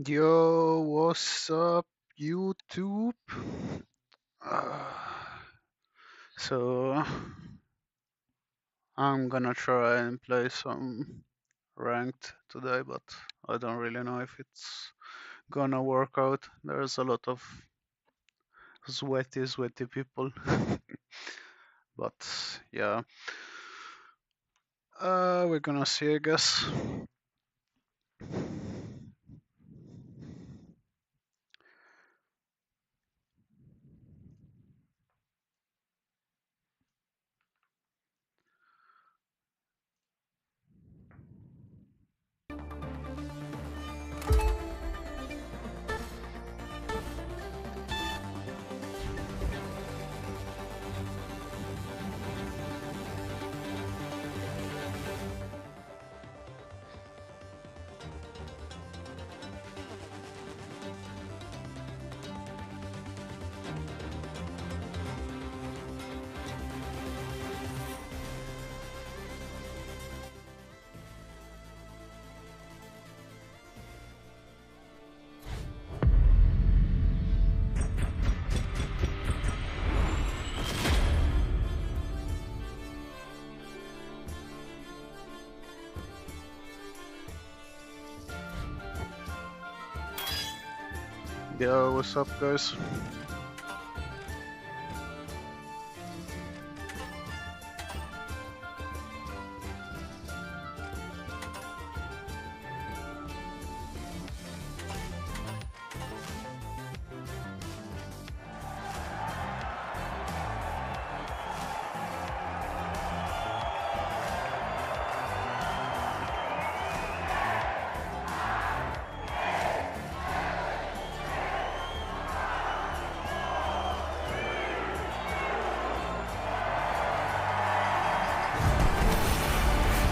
Yo, what's up, YouTube? Uh, so, I'm gonna try and play some ranked today, but I don't really know if it's gonna work out. There's a lot of sweaty people. But yeah, we're gonna see, I guess. Yo, what's up, guys?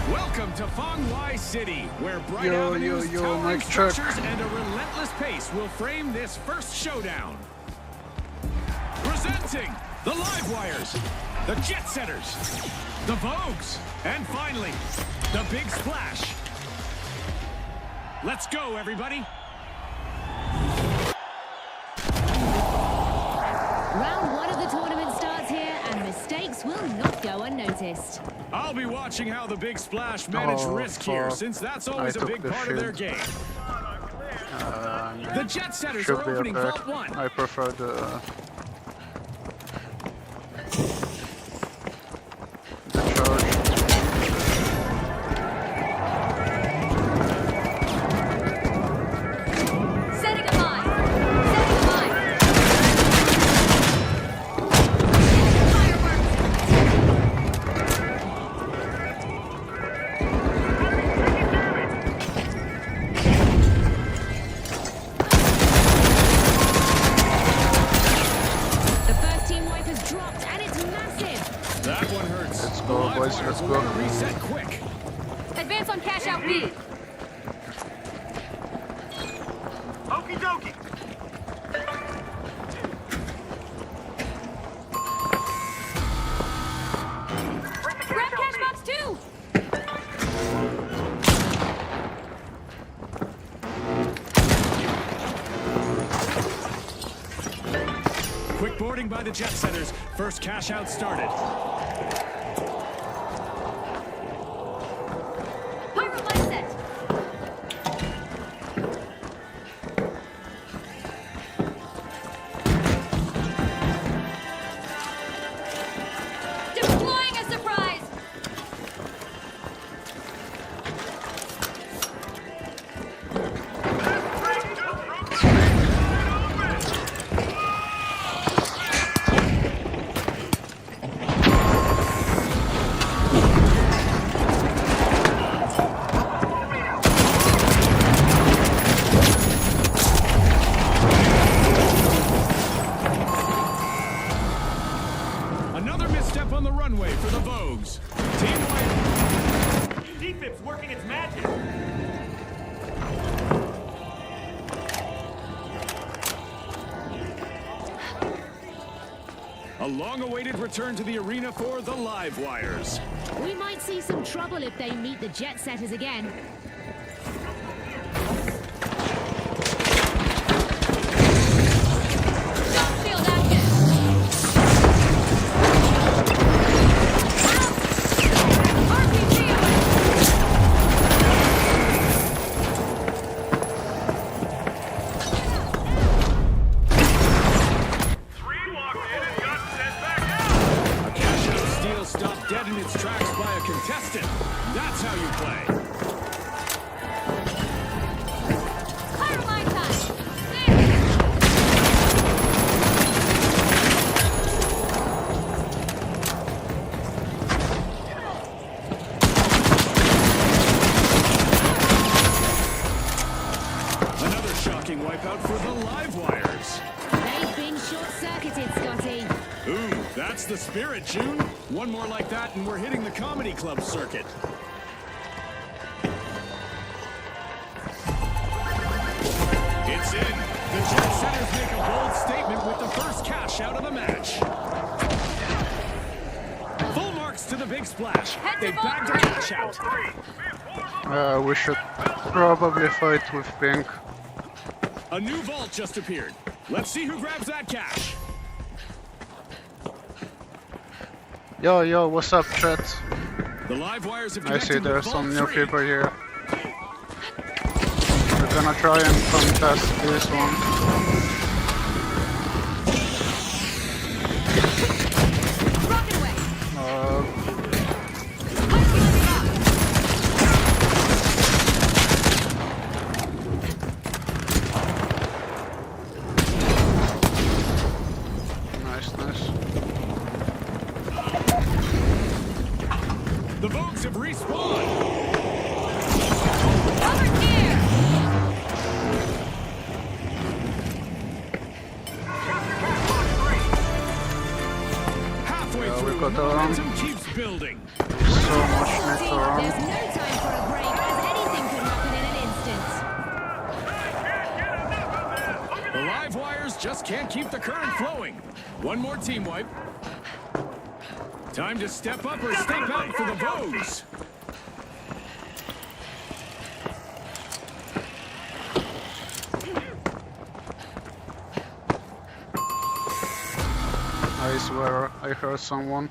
Welcome to Fong City, where bright avenues, towering structures, and a relentless pace will frame this first showdown. Presenting the Live Wires, the Jet Setters, the Vogues, and finally, the Big Splash. Let's go, everybody. Round one of the tournament starts here, and mistakes will not go unnoticed. I'll be watching how the Big Splash manage risk here, since that's always a big part of their game. The Jet Setters are opening Vault 1. I prefer the charge. Setting a mine. Setting a mine. The first team wipe has dropped, and it's massive. That one hurts. Let's go, boys, let's go. Reset quick. Advance on cash out B. Okie dokie. Grab cash box 2. Quick boarding by the Jet Setters. First cash out started. Pyro mine set. Deploying a surprise. Another misstep on the runway for the Vogues. Team White. Defib's working its magic. A long-awaited return to the arena for the Live Wires. We might see some trouble if they meet the Jet Setters again. devastating wipeout for the live wires. They've been short-circuited, Scotty. Ooh, that's the spirit, June. One more like that and we're hitting the comedy club circuit. It's in. The Jet Setters make a bold statement with the first cash out of the match. Full marks to the big splash. They bagged a cash out. We should probably fight with pink. A new vault just appeared. Let's see who grabs that cash. Yo, what's up, chat? The live wires have I connected see there's with some vault new 3. people here. We're gonna try and contest this one. Rocket away. Nice. The Vogues have respawned. Over here. Halfway Yeah, we through, got, momentum keeps building. So much Scotty, mid around. there's no time for a break, as anything could happen in an instant. The live wires just can't keep the current flowing. One more team wipe. Time to step up or step out for the Vogues. I swear, I heard someone.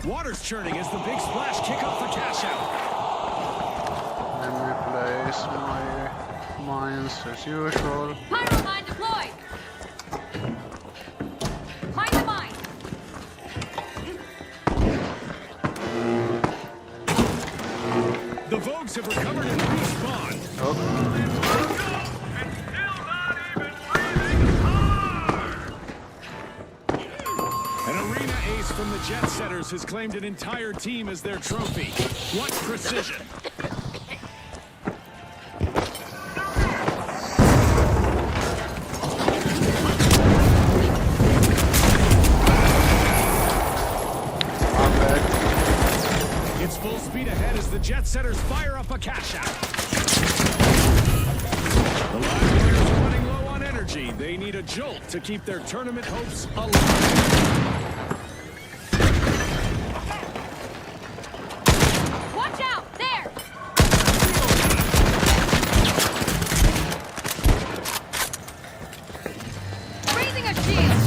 Water's churning as the big splash kick off the cash out. Let me place my mines as usual. Pyro mine deployed. Mine the mine. The Vogues have recovered and respawned. Oh, An arena ace from the Jet Setters has claimed an entire team as their trophy. What precision! I'm back. It's full speed ahead as the Jet Setters fire up a cash out. The live wires are running low on energy. They need a jolt to keep their tournament hopes alive. Watch out! There! Raising a shield!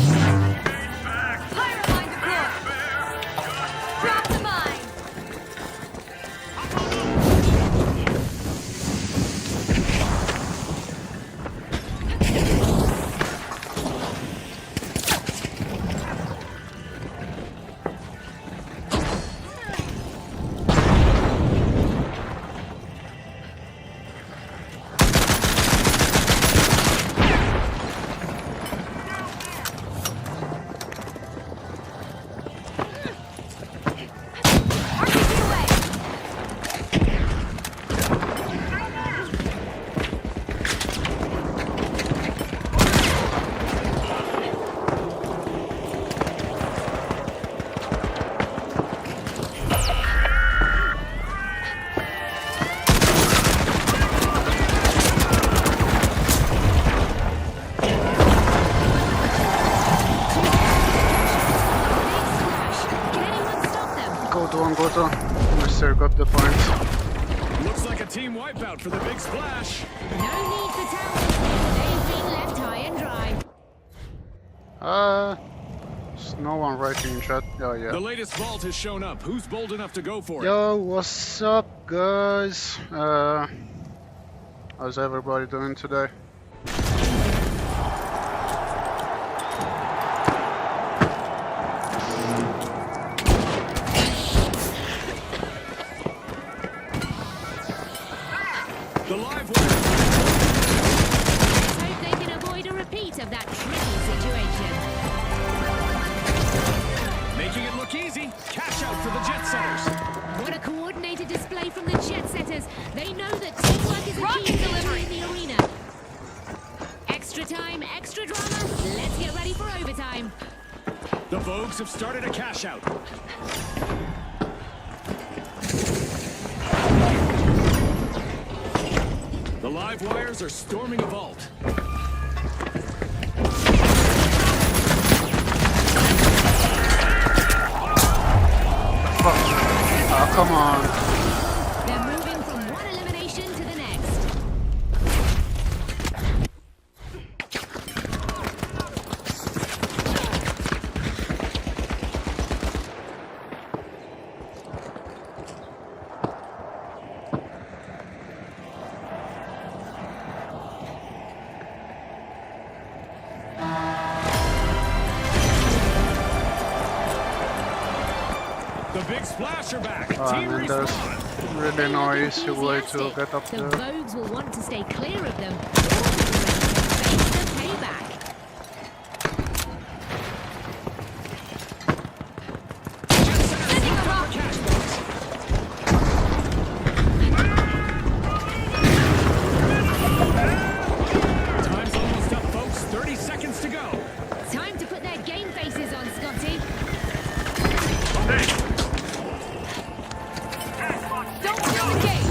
Pyro mine deployed! Drop the mine! RPG away! Can anyone stop them? Go to. Mister got the point. Looks like a team wipeout for the big splash. No need for towels. They've been left high and dry. There's no one writing in chat. Oh, The yeah. latest vault has shown up. Who's bold enough to go for it? Yo, what's up, guys? How's everybody doing today? The live wire. Let's hope they can avoid a repeat of that tricky situation. Making it look easy. Cash out for the Jet Setters. What a coordinated display from the Jet Setters. They know that teamwork is a key to victory in the arena. Vogues have started a cash out. The live wires are storming a vault. Oh, come on. They're moving from one elimination to the next. The big splash are back. Oh, Team and there's respawn. really no easy way to Enthusiastic. get up The there. Vogues will want to stay clear of them. Face the payback. Sending a rock. Time's almost up, folks. 30 seconds to go. Time to put their game faces on, Scotty. Don't kill the game.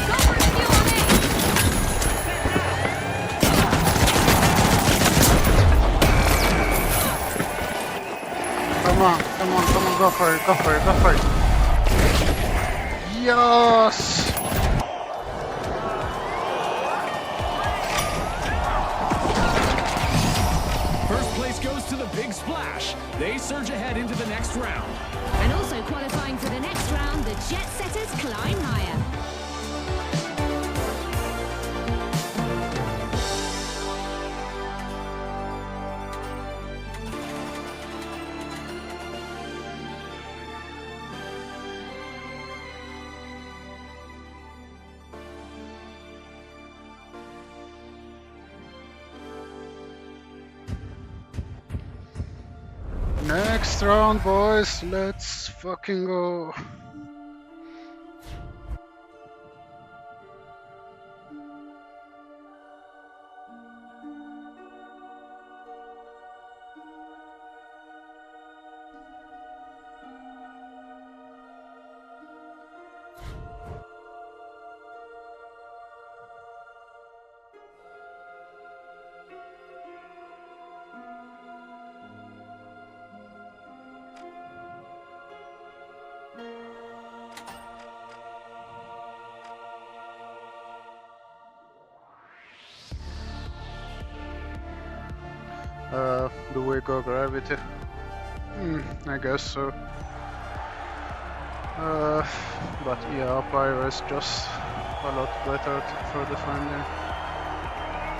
Go review on it. Come on, go for it, go for it, go for it. Yes! First place goes to the big splash. They surge ahead into the next round. And also qualifying for the next round, the Jet Setters climb higher. Next round, boys. Let's fucking go. Do we go gravity? I guess so. But yeah, Pyro is just a lot better for defending.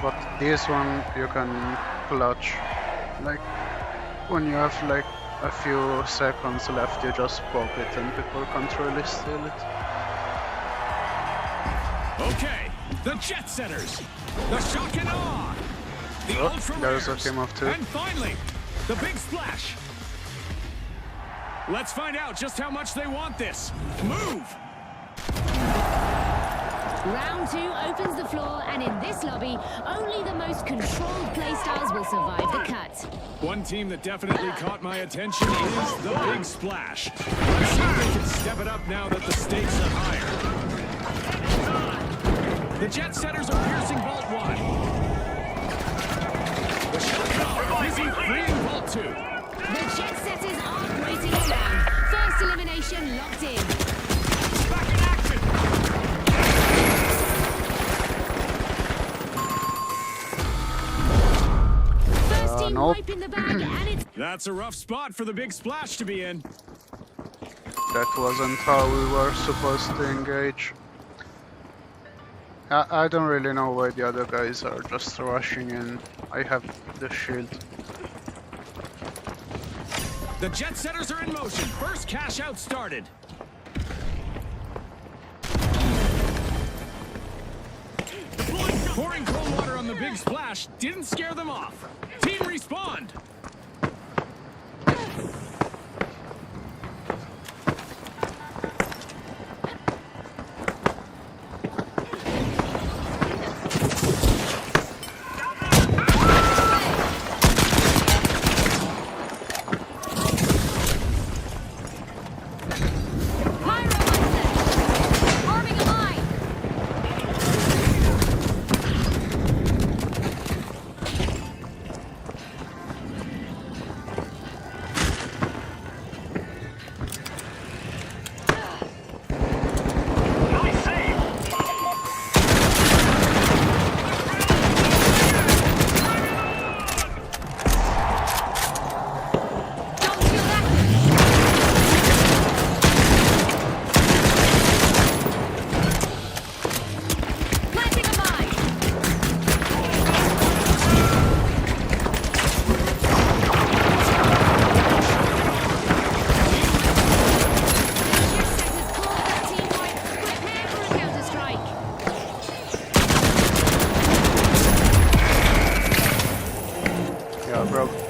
But this one you can clutch. Like when you have like a few seconds left, you just pop it and people can't really steal it. Okay, the Jet Setters. The shock and awe. The Oh, ultra there's a rares. team of two. And finally, the big splash. Let's find out just how much they want this. Move! Round 2 opens the floor, and in this lobby, only the most controlled playstyles will survive the cut. One team that definitely caught my attention is the big splash. Let's see if they can step it up now that the stakes are higher. The Jet Setters are piercing Vault 1. The shot are busy freeing Vault 2. The Jet Setters are breaking it down. First elimination locked in. Back in action! First team nope. wipe in the bag, and it's That's a rough spot for the big splash to be in. That wasn't how we were supposed to engage. I don't really know why the other guys are just rushing in. I have the shield. The Jet Setters are in motion. First cash out started. Pouring cold water on the big splash didn't scare them off. Team respawned.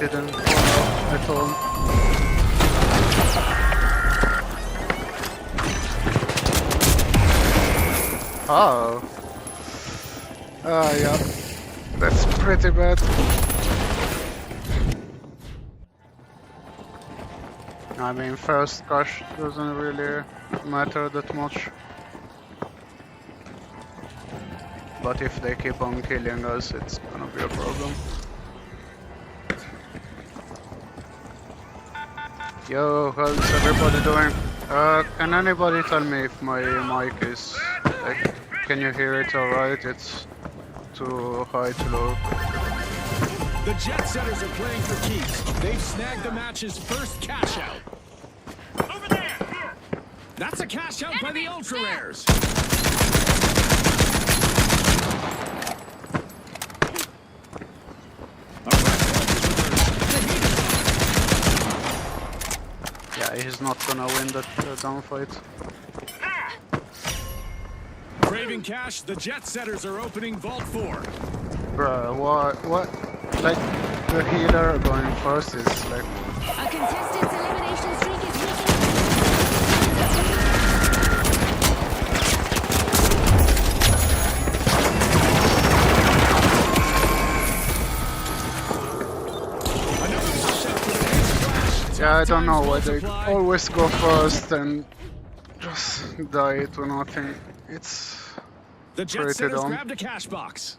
didn't fall out at all. Oh. Yeah. That's pretty bad. I mean, first crush doesn't really matter that much. But if they keep on killing us, it's gonna be a problem. Yo, how's everybody doing? Can anybody tell me if my mic is... like, can you hear it alright? It's too high, too low. The Jet Setters are playing for keeps. They've snagged the match's first cash out. Over there! Here! That's a cash out by the Ultra Rares. Yeah, he's not gonna win that gunfight. Craving cash, the Jet Setters are opening Vault 4. Bruh, what? Like, the healer going first is like... A contestant's elimination streak is weakening. Yeah, I don't know why they always go first and just die to nothing. It's The Jet pretty Setters dumb. grabbed a cash box.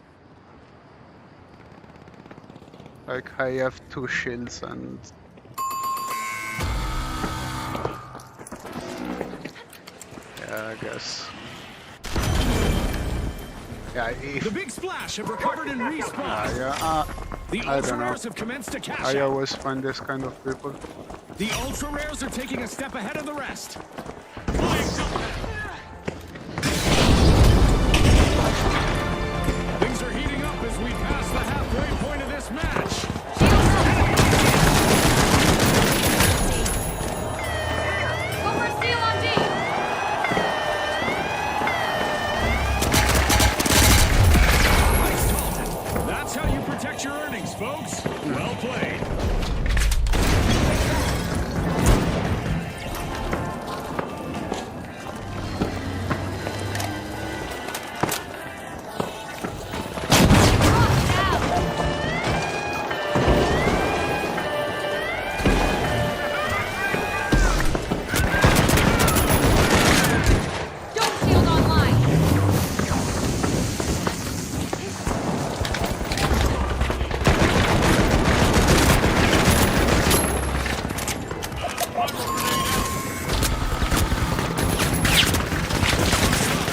Like, I have 2 shields and... yeah, I guess. Yeah, The Big Splash have recovered and respawned. The I Ultra don't know. Rares have commenced to cash I out. always find this kind of people. The Ultra Rares are taking a step ahead of the rest. Things are heating up as we pass the halfway point of this match. Go for a steal on D. Nice call. That's how you protect your earnings, folks. Well played. Don't shield online.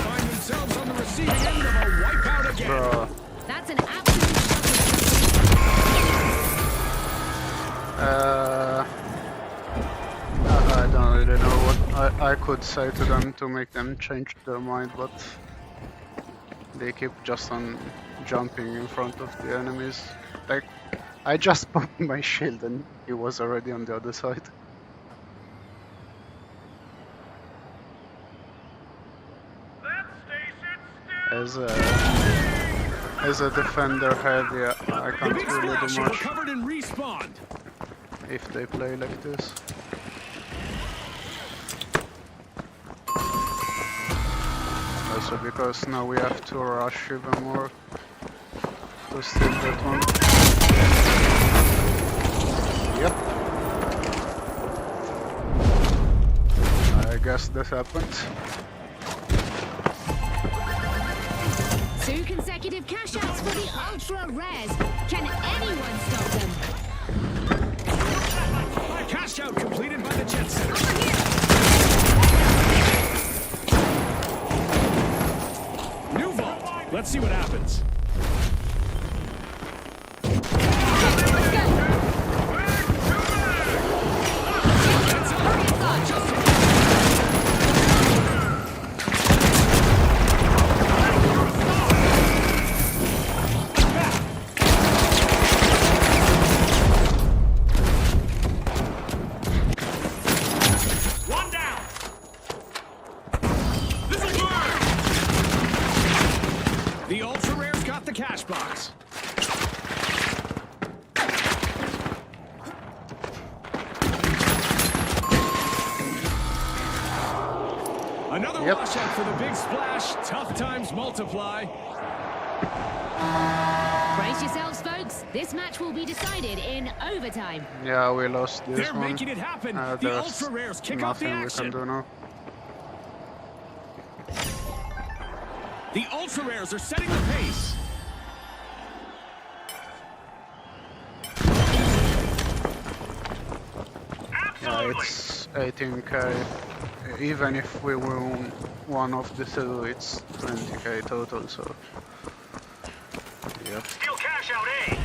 Find themselves on the receiving end of a wipeout again. Bruh. That's an absolute I don't really know what I could say to them to make them change their mind, but they keep just on jumping in front of the enemies. Like, I just popped my shield and he was already on the other side. That station still! As a defender heavy, I The can't Big really Splash do have much recovered and respawned. if they play like this. Also because now we have to rush even more to steal that one. Yep. I guess this happened. 2 consecutive cash outs for the Ultra Rares. Can anyone stop them? Cash out completed by the Jet Setters. New vault. Let's see what happens. One down! This'll work! The Ultra Rares got the cash box. Yep. washout for the big splash. Tough times multiply. Brace yourselves, folks. This match will be decided in overtime. Yeah, we lost this They're one. making it happen. The There's ultra rares kick off the nothing we action. can do now. The ultra rares are setting the pace. Yeah, it's 18k. Even if we win one of the two, it's 20k total, so... Yep. Steal cash out, eh?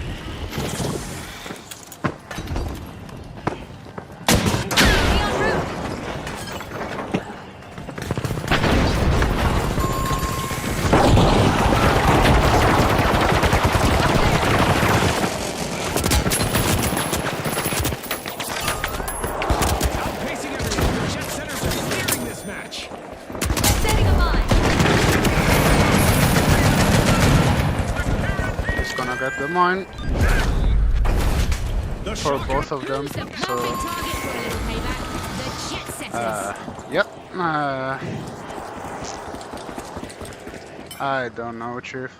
Outpacing everyone, the Jet Setters are clearing this match. Setting a mine. He's gonna get the mine The for shocker. both of them, Who's the perfect so... target for a little payback? The Jet Setters. Yep. I don't know, Chief.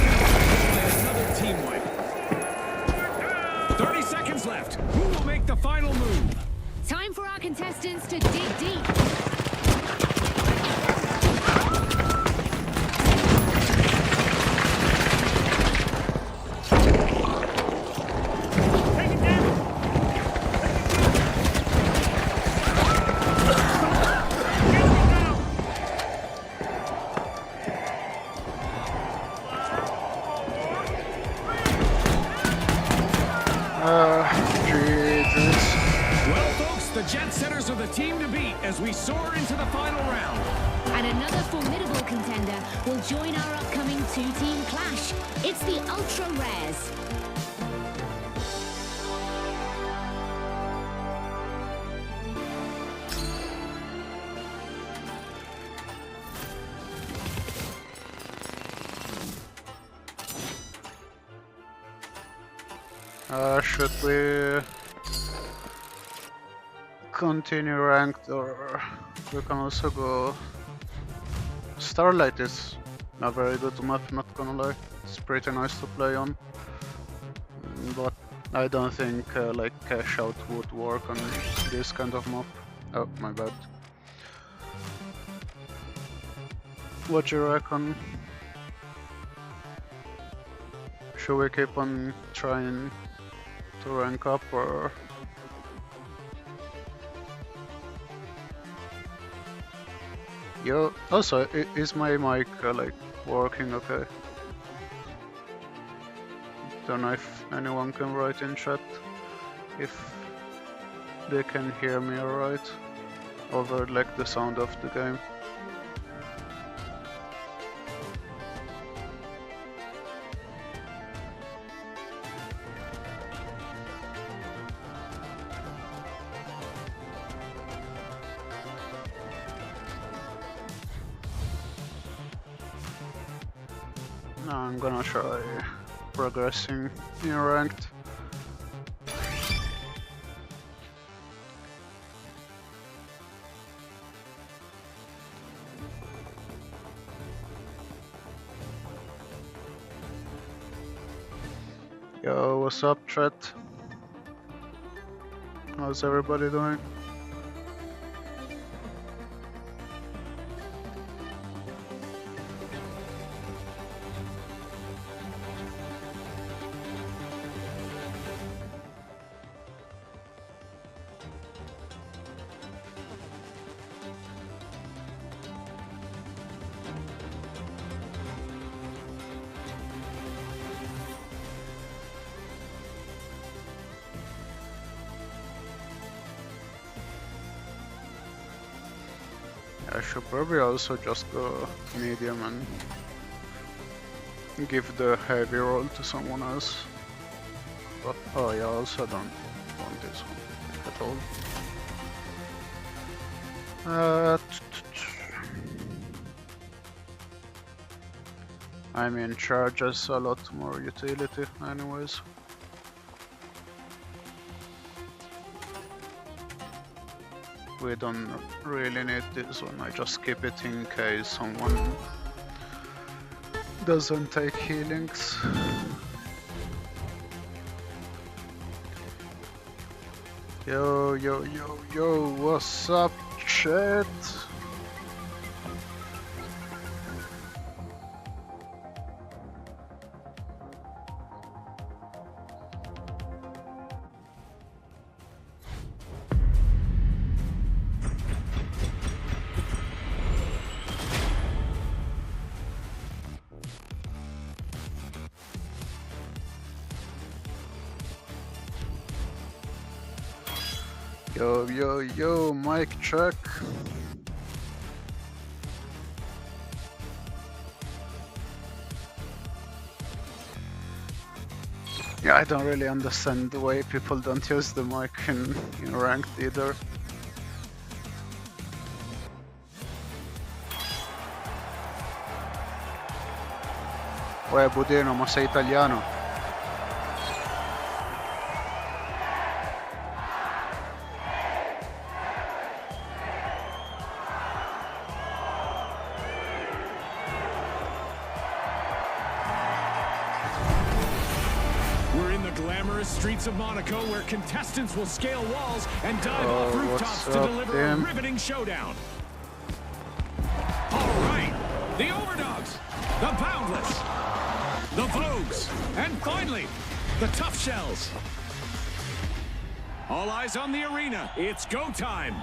Another team wipe. 30 seconds left. Who will make the final move? Time for our contestants to dig deep. Taking damage. Jesus. Well, folks, the Jet Setters are the team to beat as we soar into the final round. And another formidable contender will join our upcoming two-team clash. It's the Ultra Rares. Should we continue ranked, or we can also go... Starlight is a very good map, not gonna lie. It's pretty nice to play on. But I don't think like cash out would work on this kind of map. Oh, my bad. What do you reckon? Should we keep on trying to rank up, or... Yo, also, is my mic like working okay? Don't know if anyone can write in chat if they can hear me alright over like the sound of the game. Now I'm gonna try progressing in ranked. Yo, what's up, chat? How's everybody doing? should probably also just go medium and give the heavy roll to someone else. But, oh yeah, also don't want this one at all. I mean, charges a lot more utility anyways. We don't really need this one, I just keep it in case someone doesn't take healings. Yo, what's up, chat? Yo, mic check. Yeah, I don't really understand the way people don't use the mic in ranked either. Uè Budino, ma sei italiano? Streets of Monaco, where contestants will scale walls and dive off rooftops to deliver a riveting showdown. All right, the Overdogs, the Boundless, the Vogues, and finally, the Tough Shells. All eyes on the arena. It's go time.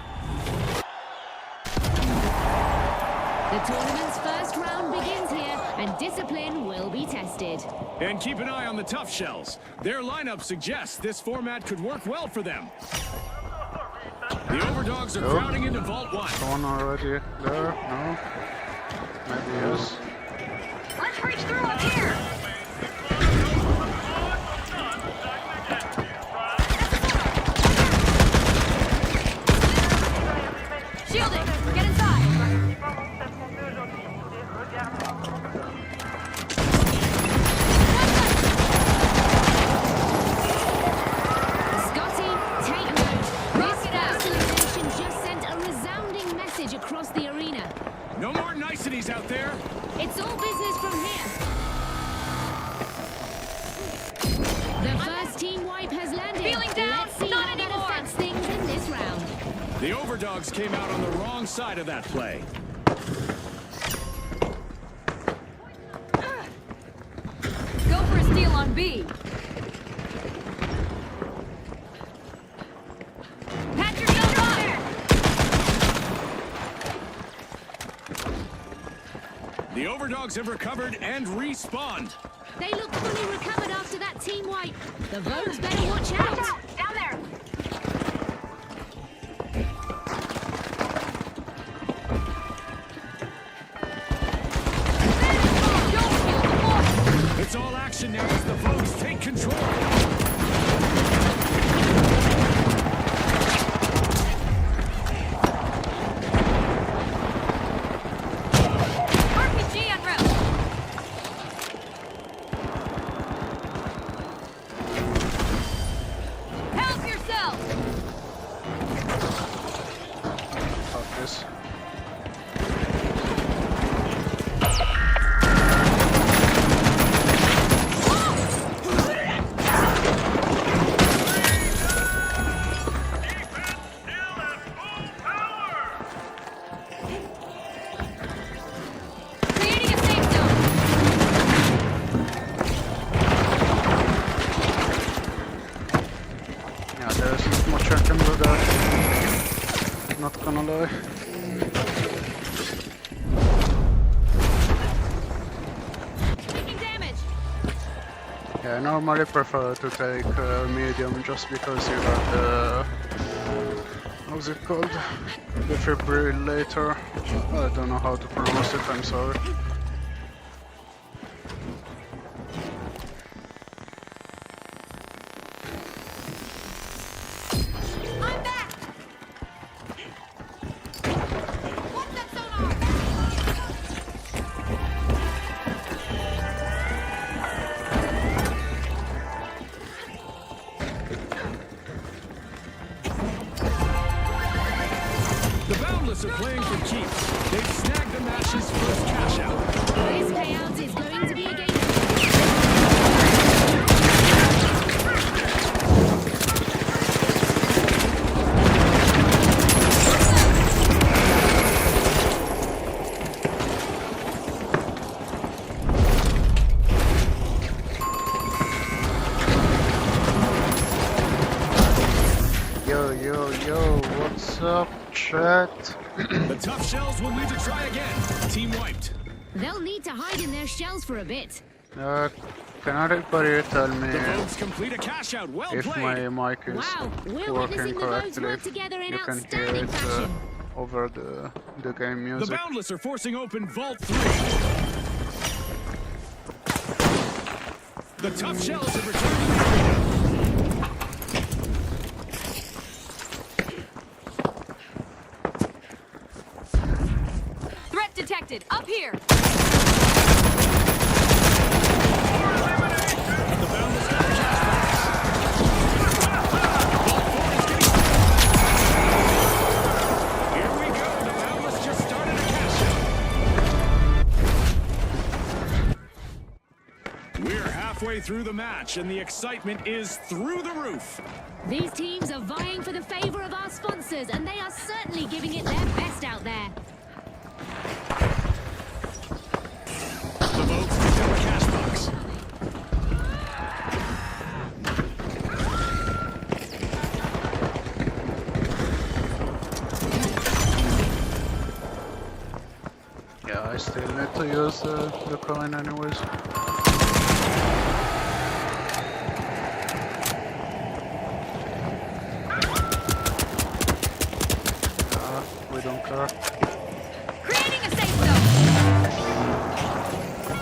The tournament's first round begins here, and discipline will be tested. And keep an eye on the Tough Shells. Their lineup suggests this format could work well for them. The Overdogs are crowding into Vault 1. Someone already there? No? Maybe yes. Let's reach through up here! Shielding! Get inside! Across the arena. No more niceties out there. It's all business from here. The first team wipe has landed. Feeling down? Let's see Not how anymore. that affects things in this round. The Overdogs came out on the wrong side of that play. Go for a steal on B. Patch yourself up! The Overdogs have recovered and respawned. They look fully recovered after that team wipe. The Vogues better watch out. Down there! It's all action now as the Vogues take control. Yeah, I normally prefer to take medium just because you have the how's it called? Defibrillator. I don't know how to pronounce it, I'm sorry. I'm back. What's that sonar? The Boundless are playing for keeps. They've snagged the match's first cash out. This payout is going to be a game. Yo, what's up, chat? The tough shells will need to try again. Team wiped. They'll need to hide in their shells for a bit. Can anybody tell me The Vogues complete a cash out. Well if played. my mic is Wow, we're working witnessing the Vogues correctly? work together in You can hear outstanding it fashion. over the game The music. Boundless are forcing open Vault 3. The tough shells have returned to the arena. Threat detected. Up here. The Boundless got the cash box. Here we go. The Boundless just started a cash out. We're halfway through the match, and the excitement is through the roof. These teams are vying for the favor of our sponsors, and they are certainly giving it their best out there. The Vogues picked up a cash box. Yeah, I still need to use the coin anyways. We don't care. Creating a safe zone.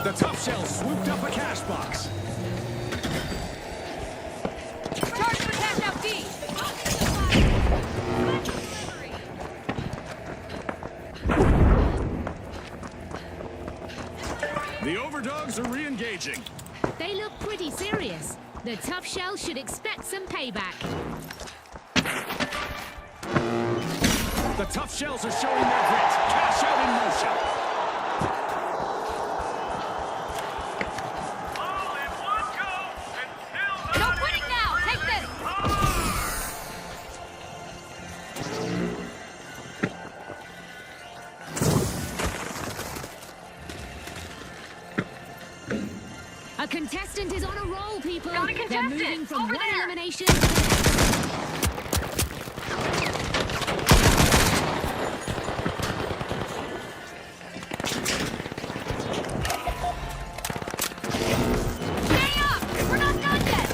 The tough shells swooped up a cash box. Charge for cash out D. The Overdogs are re-engaging. They look pretty serious. The tough shell should expect some payback. The tough shells are showing their grit. Cash out in motion. All in one go, and still No quitting now. Take this. A contestant is on a roll, people. Got a They're contestant. moving from Over one there. elimination to the next. Stay up. We're not done yet.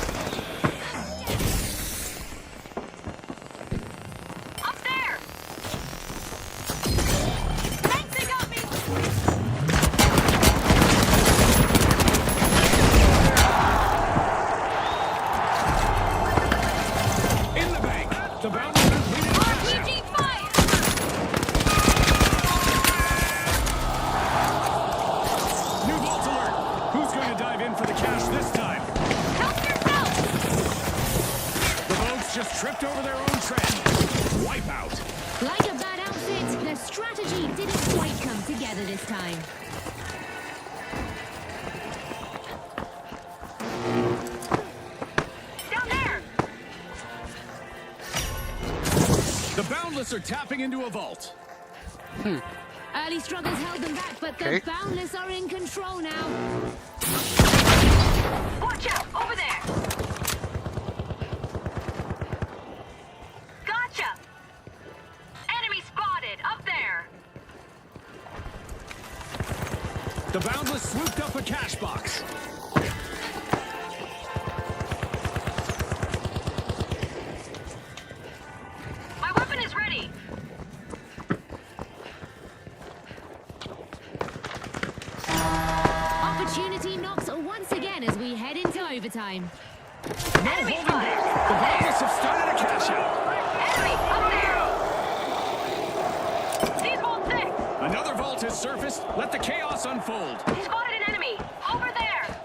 Up there. Thanks, they got me. In the bank. The Boundless completed a cash out. RPG fire. New vault alert. Who's going to dive in for the cash this time? Help yourself. The Vogues just tripped over their own trend. Wipe out. Like a bad outfit, their strategy didn't quite come together this time. Down there. The Boundless are tapping into a vault. Early struggles held them back, but the Okay. Boundless are in control now. Watch out. Over there. Gotcha. Enemy spotted. Up there. The Boundless swooped up a cash box. My weapon is ready. opportunity knocks once again as we head into overtime. No holding back. The Broncos have started a cash out. Enemy up there! These vault 6! Another vault has surfaced. Let the chaos unfold. Spotted an enemy! Over there!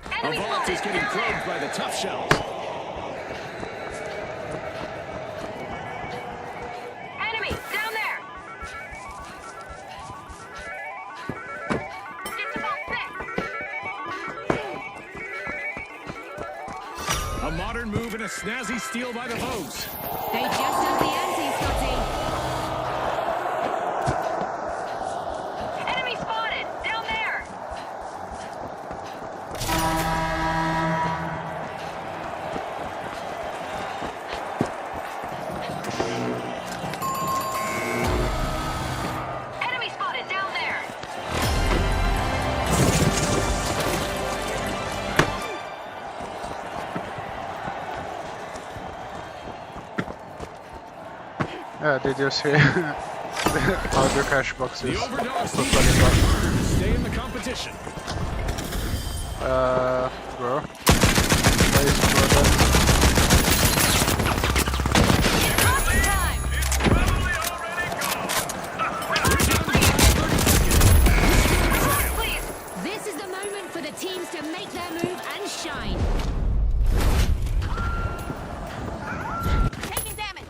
A Enemy vault is spotted! getting Down probed there! by the tough shells. Enemy! Down there! Get to vault 6! A modern move and a snazzy steal by the Vogues. They just up the ante, Scotty. Enemy spotted! Down there! Enemy spotted! Down there! Yeah, did you see how the cash box The is overdogs need totally bugged? to stay in the competition. Bro. Place brother. Crossing time! Probably already gone. Please! This is the moment for the teams to make their move and shine. Taking damage!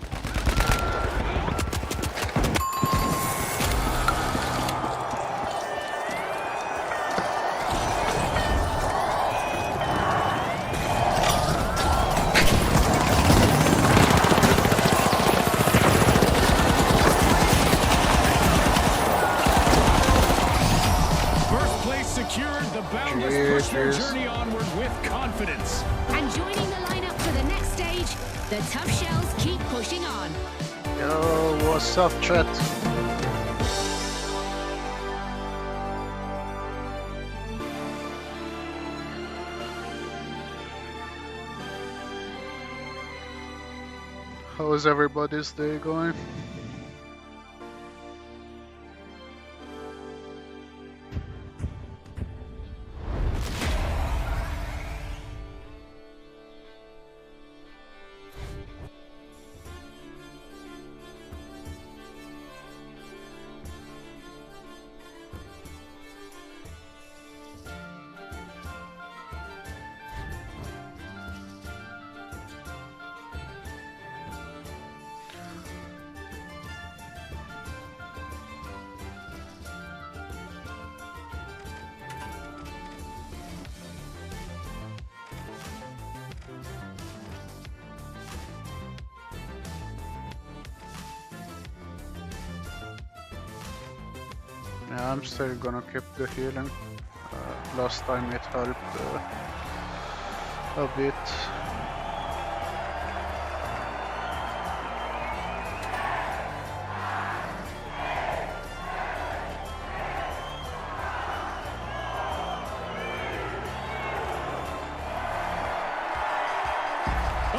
First place secured. The Boundless push their Cheers. journey onward with confidence. And joining the lineup for the next stage, the Tough Shells keep pushing on. Yo, what's up, chat? How's everybody's day going? Yeah, I'm still gonna keep the healing. Last time it helped a bit.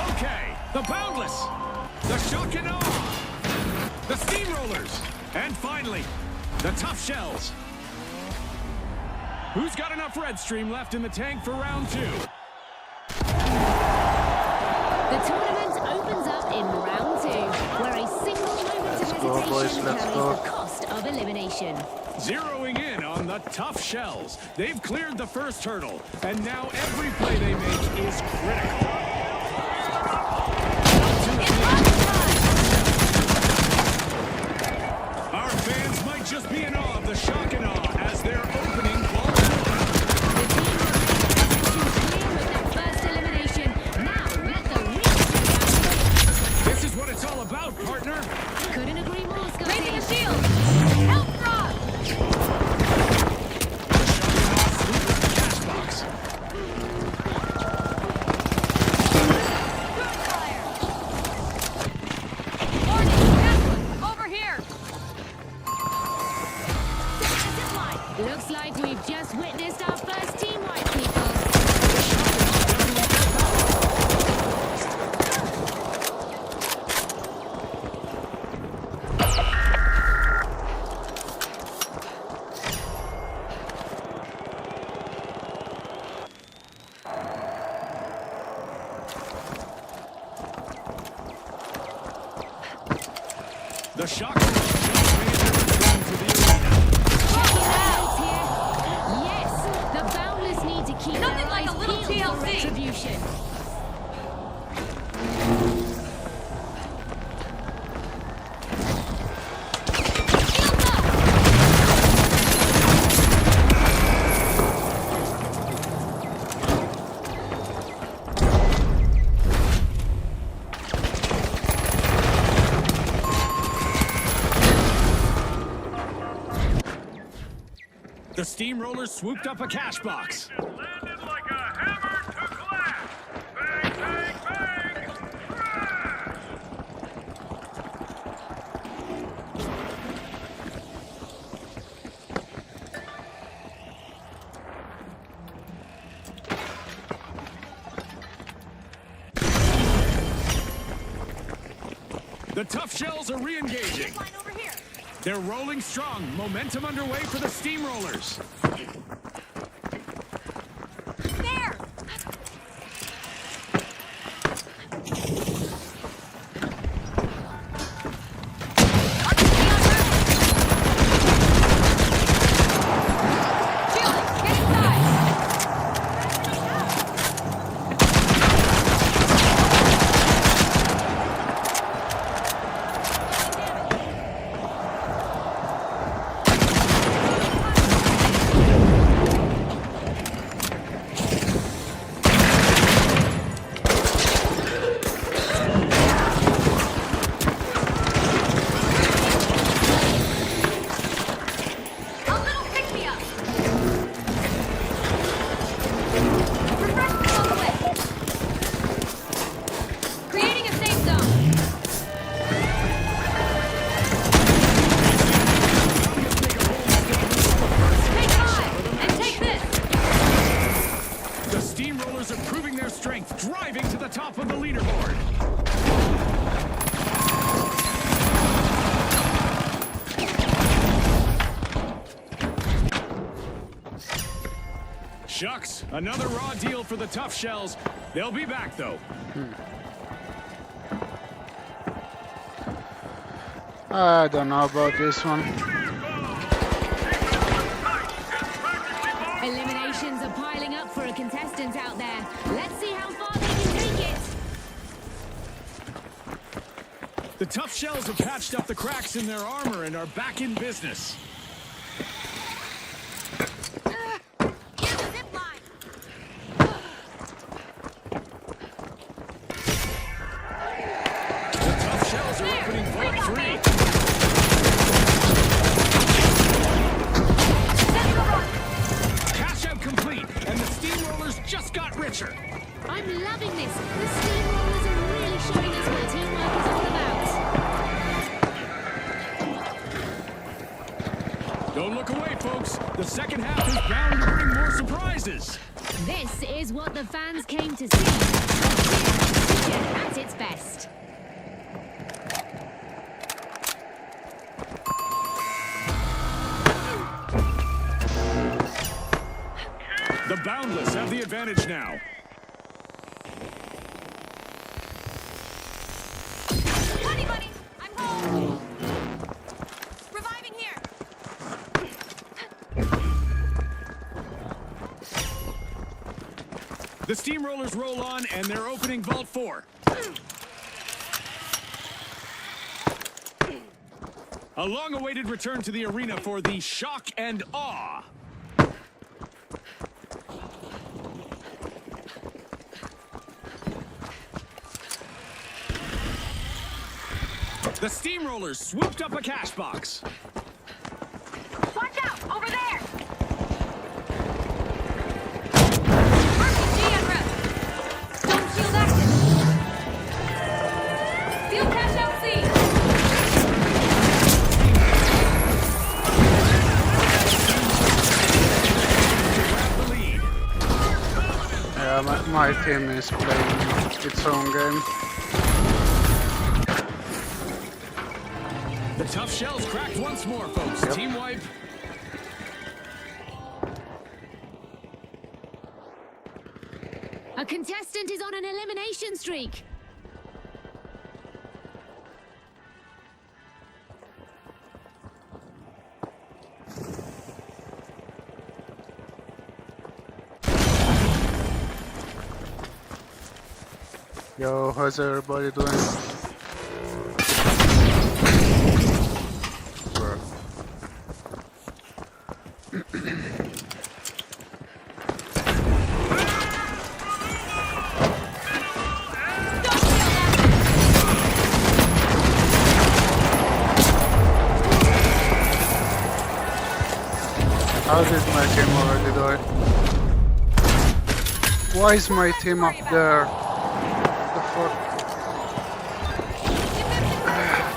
Okay, the Boundless, the Shock and Awe, the Steamrollers, and finally, the Tough Shells. Who's got enough red stream left in the tank for round 2? The tournament opens up in round 2, where a single moment of go, boys, hesitation let's carries go. the cost of elimination. Zeroing in on the Tough Shells. They've cleared the first hurdle, and now every play they make is critical. Our fans might just be in awe of the Shock and Awe as they're opening ball. The team with their first elimination. Now let the reach. This is what it's all about, partner. Couldn't agree more, Scotty. Raising a shield! Help drop! Cash box. Warning! Over here! The Shock just made their return to the arena. Out here. Yes, the Boundless need to keep Nothing their like eyes a little peeled for TLC. retribution. The Steamrollers swooped up a cash box. Landed like a hammer to glass. Bang, bang, bang. Crash! The Tough Shells are re-engaging. Line over here. They're rolling strong. Momentum underway for the Steamrollers. There. Shielding, get inside. A little pick-me-up. Refreshment on the way. Creating a safe zone. Take 5 and take this. The Steamrollers are proving their strength, driving to the top of the leaderboard. Shucks, another raw deal for the Tough Shells. They'll be back, though. I don't know about this one. Eliminations are piling up for a contestant out there. Let's see how far they can take it. The Tough Shells have patched up the cracks in their armor and are back in business. Here's the zip line. The Tough Shells are opening Vault 3. Cash out complete, and the Steamrollers just got richer. I'm loving this. The Steamrollers are really showing us what teamwork is all about. Don't look away, folks. The second half is bound to bring more surprises. This is what the fans came to see. Competition at its best. The Boundless have the advantage now. Buddy, buddy, I'm home. Reviving here. The Steamrollers roll on, and they're opening Vault 4. A long-awaited return to the arena for the Shock and Awe. The Steamrollers swooped up a cash box. Watch out, over there. RPG at rest. Stone shield active. Steel cash out C. Grab the lead. Yeah, my team is playing its own game. The Tough Shells cracked once more, folks. Yep. Team wipe. A contestant is on an elimination streak. Yo, how's everybody doing? Bro. How did my team already die? Why is my team up there? What the fuck?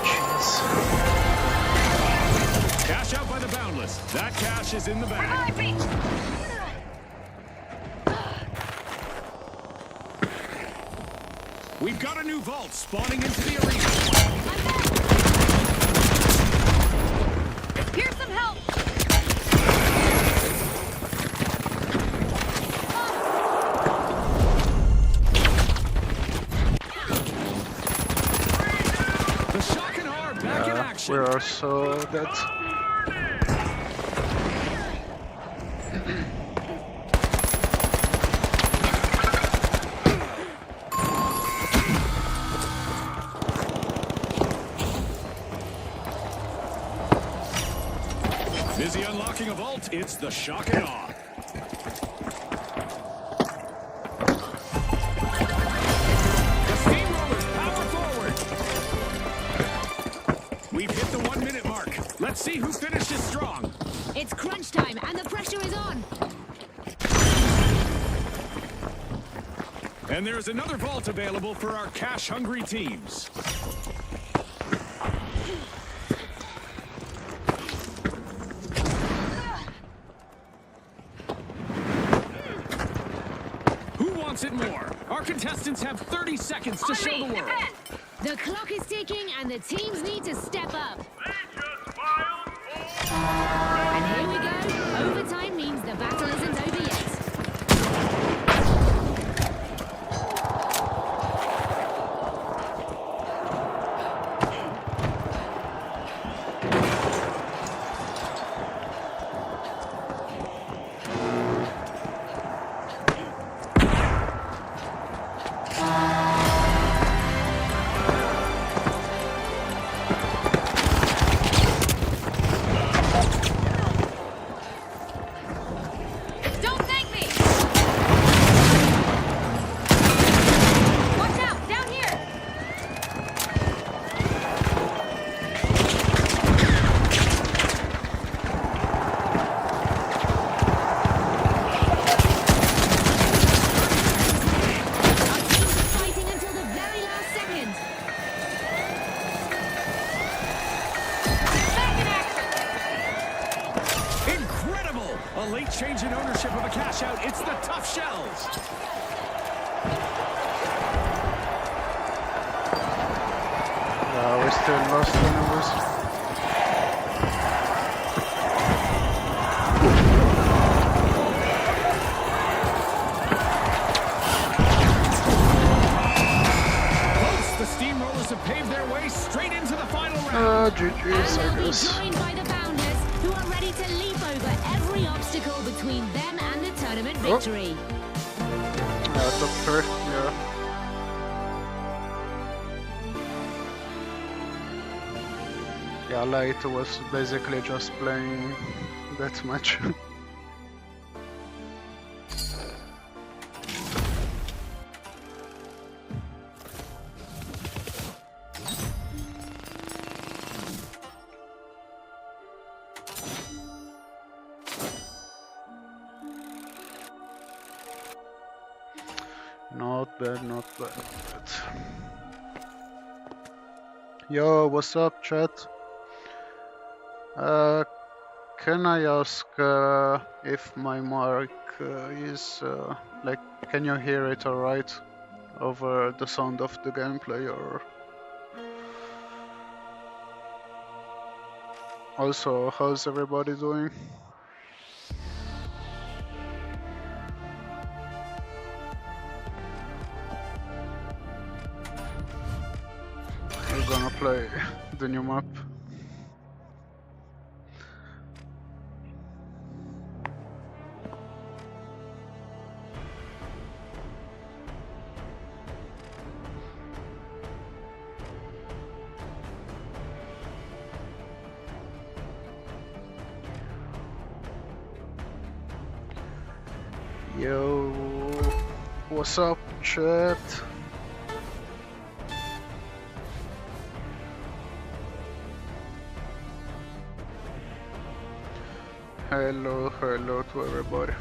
Jeez. Cash out by the Boundless. That cash is in the bag. We've got a new vault spawning into the arena. Here's some help. The shock and R back in action. We are so dead. Busy unlocking a vault. It's the shock and awe. The steamrollers power forward. We've hit the 1 minute mark. Let's see who finishes strong. It's crunch time and the pressure is on. And there's another vault available for our cash-hungry teams. Who wants it more? Our contestants have 30 seconds to show the world. The clock is ticking and the teams need to step up. They just filed for And here we go. Overtime means the battle isn't over yet. Don't thank me. Watch out, down here. Our teams are fighting until the very last second. Back in action. Incredible! A late change in ownership of a cash out. It's the Tough Shells. Yeah, we still lost anyways. Close. The steamrollers have paved their way straight into the final round. GG's, And I they'll be guess. joined by the Bounders, who are ready to leap over every obstacle between them and the tournament victory. Top 3, yeah. Yeah, Light was basically just playing that match. Not bad, not bad. Yo, what's up, chat? Can I ask if my mic is like, can you hear it alright over the sound of the gameplay, or also how's everybody doing? We're gonna play the new map. Yo, what's up, chat? Hello to everybody.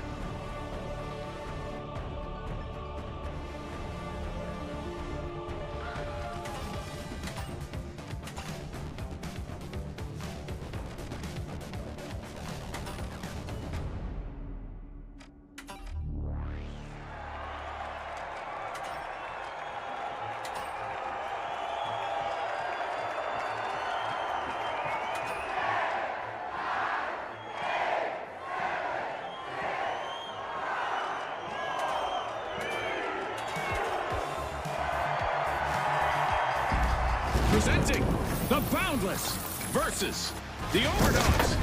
Presenting the Boundless versus the Overdogs.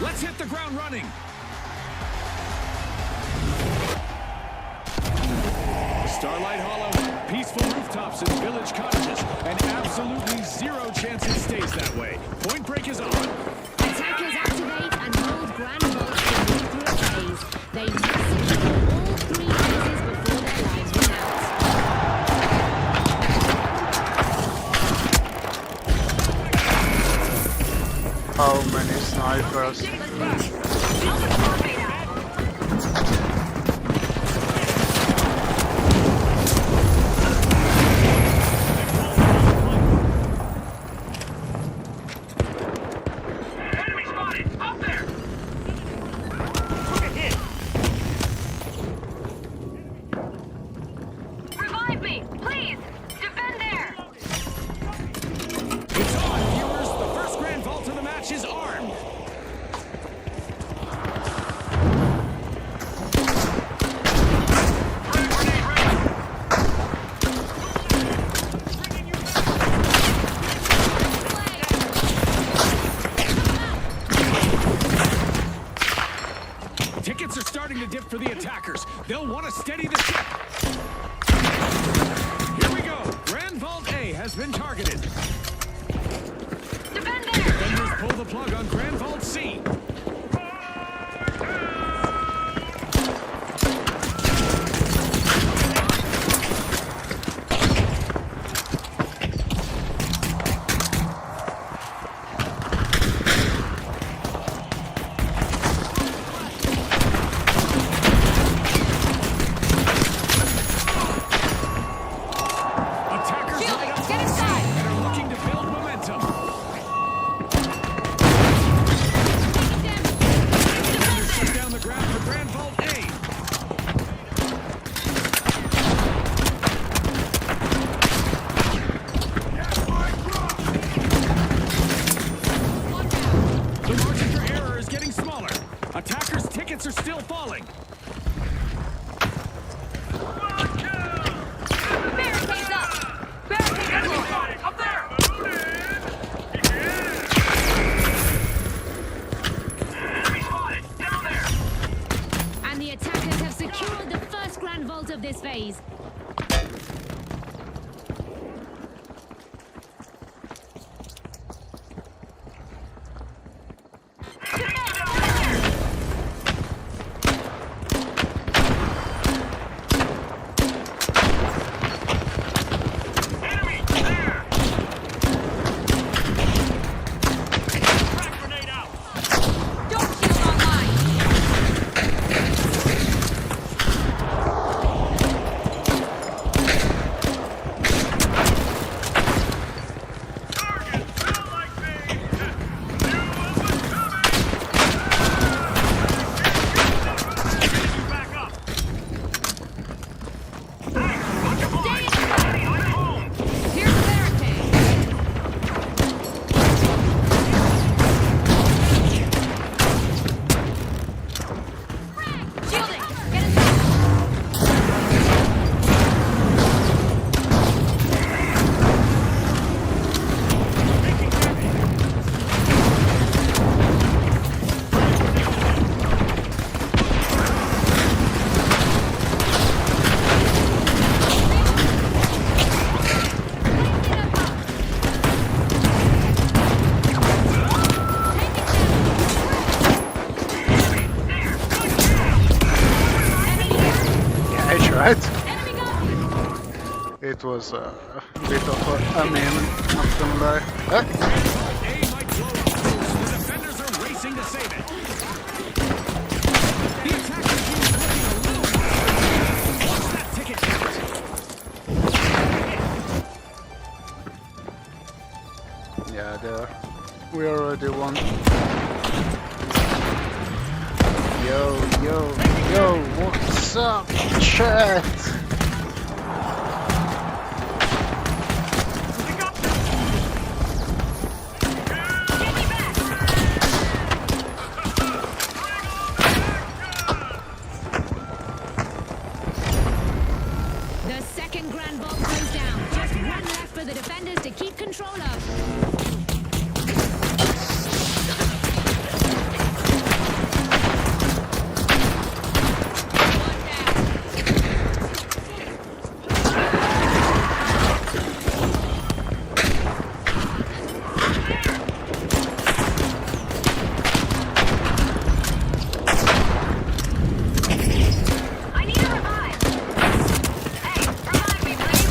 Let's hit the ground running. Starlight Hollow, peaceful rooftops and village cottages, and absolutely zero chance it stays that way. Point break is on. Attackers activate and hold Grand Vault to move through a phase. They must secure all 3 phases before their lives run out. How many snipers? Enemy spotted! Up there! Revive me, please! Defend there! It's on, viewers. The first Grand Vault of the match is armed. Tickets are starting to dip for the attackers. They'll want to steady the ship. Here we go. Grand Vault A has been targeted. Defend there! Defenders pull the plug on Grand Vault C. Attackers Shield, light up get on C inside. and are looking to build momentum. Defenders shut down the ground for Grand Vault A. The margin for error is getting smaller. Attackers' tickets are still falling. Barricades up! Barricades Enemy up! spotted! Up there! Enemy spotted! Down there! And the attackers have secured the first Grand Vault of this phase. Enemy! There! Crack grenade out! Don't shoot online! right? Enemy got me. It was a bit of a meme, not gonna lie. A might blow up close. The defenders are racing to save it. The attacking team is looking a little worried. Watch that ticket count. Yeah, there. We already won. Yo, what's up, chat? The second Grand Vault goes down. Just one left for the defenders to keep control of. I need a revive. Hey, revive me, please.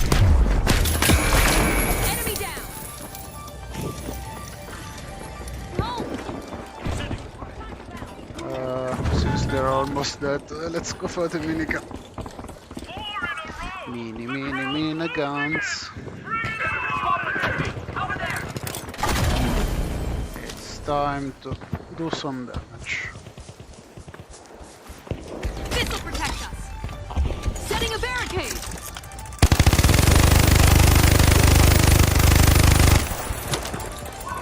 Enemy down. Home. Since they're almost dead, let's go for the minigun. Mini guns. Over there. It's time to do some damage. This'll protect us. Setting a barricade.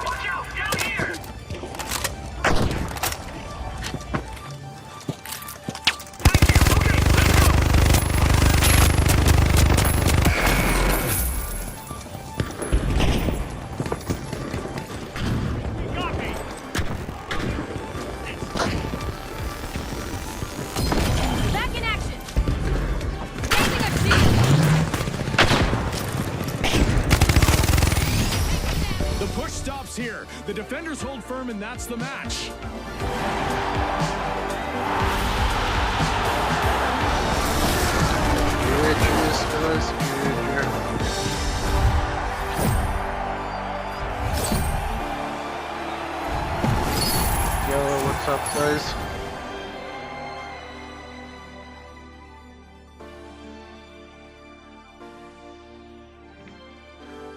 Watch out! Down here! Got me! Back in action. Raising a shield. The push stops here. The defenders hold firm, and that's the match. Yo, what's up, guys?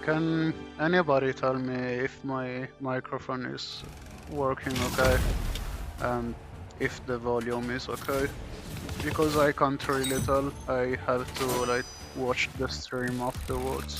Can anybody tell me if my microphone is working okay and if the volume is okay? Because I can't really tell. I have to like watch the stream afterwards.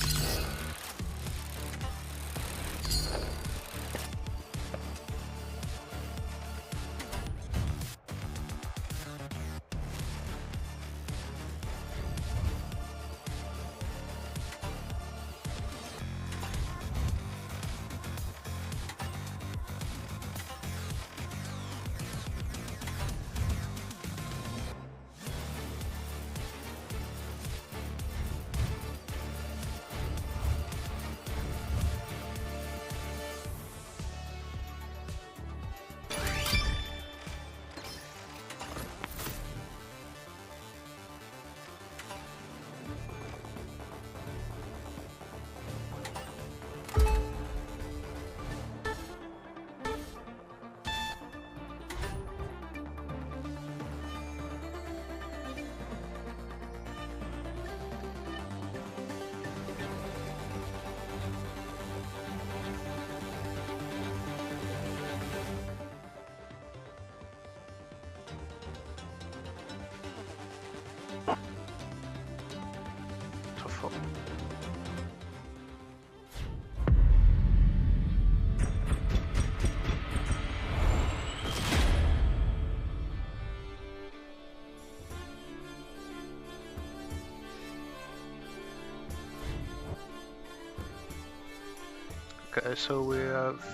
Okay, so we have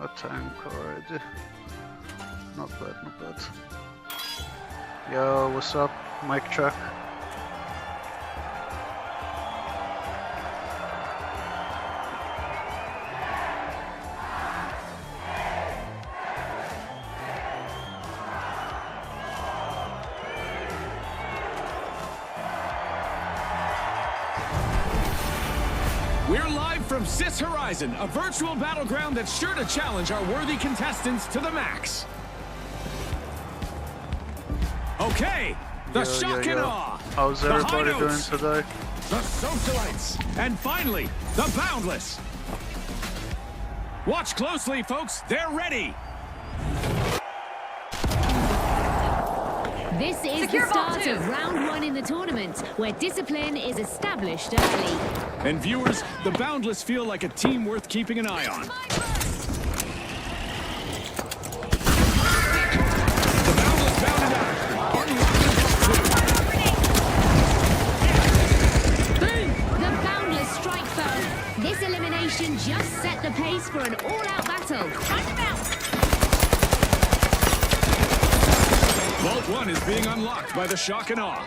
a tank already. Not bad, not bad. Yo, what's up? Mic check. from SIS Horizon, a virtual battleground that's sure to challenge our worthy contestants to the max. Okay, the shock and awe. How's the everybody high doing notes, today? the socialites, and finally, the boundless. Watch closely, folks. They're ready. This is Secure the start vault two. of round 1 in the tournament, where discipline is established early. And viewers, the boundless feel like a team worth keeping an eye on. The boundless bounded out. The boundless strike first. This elimination just set the pace for an all-out battle. Vault 1 is being unlocked by the shock and awe.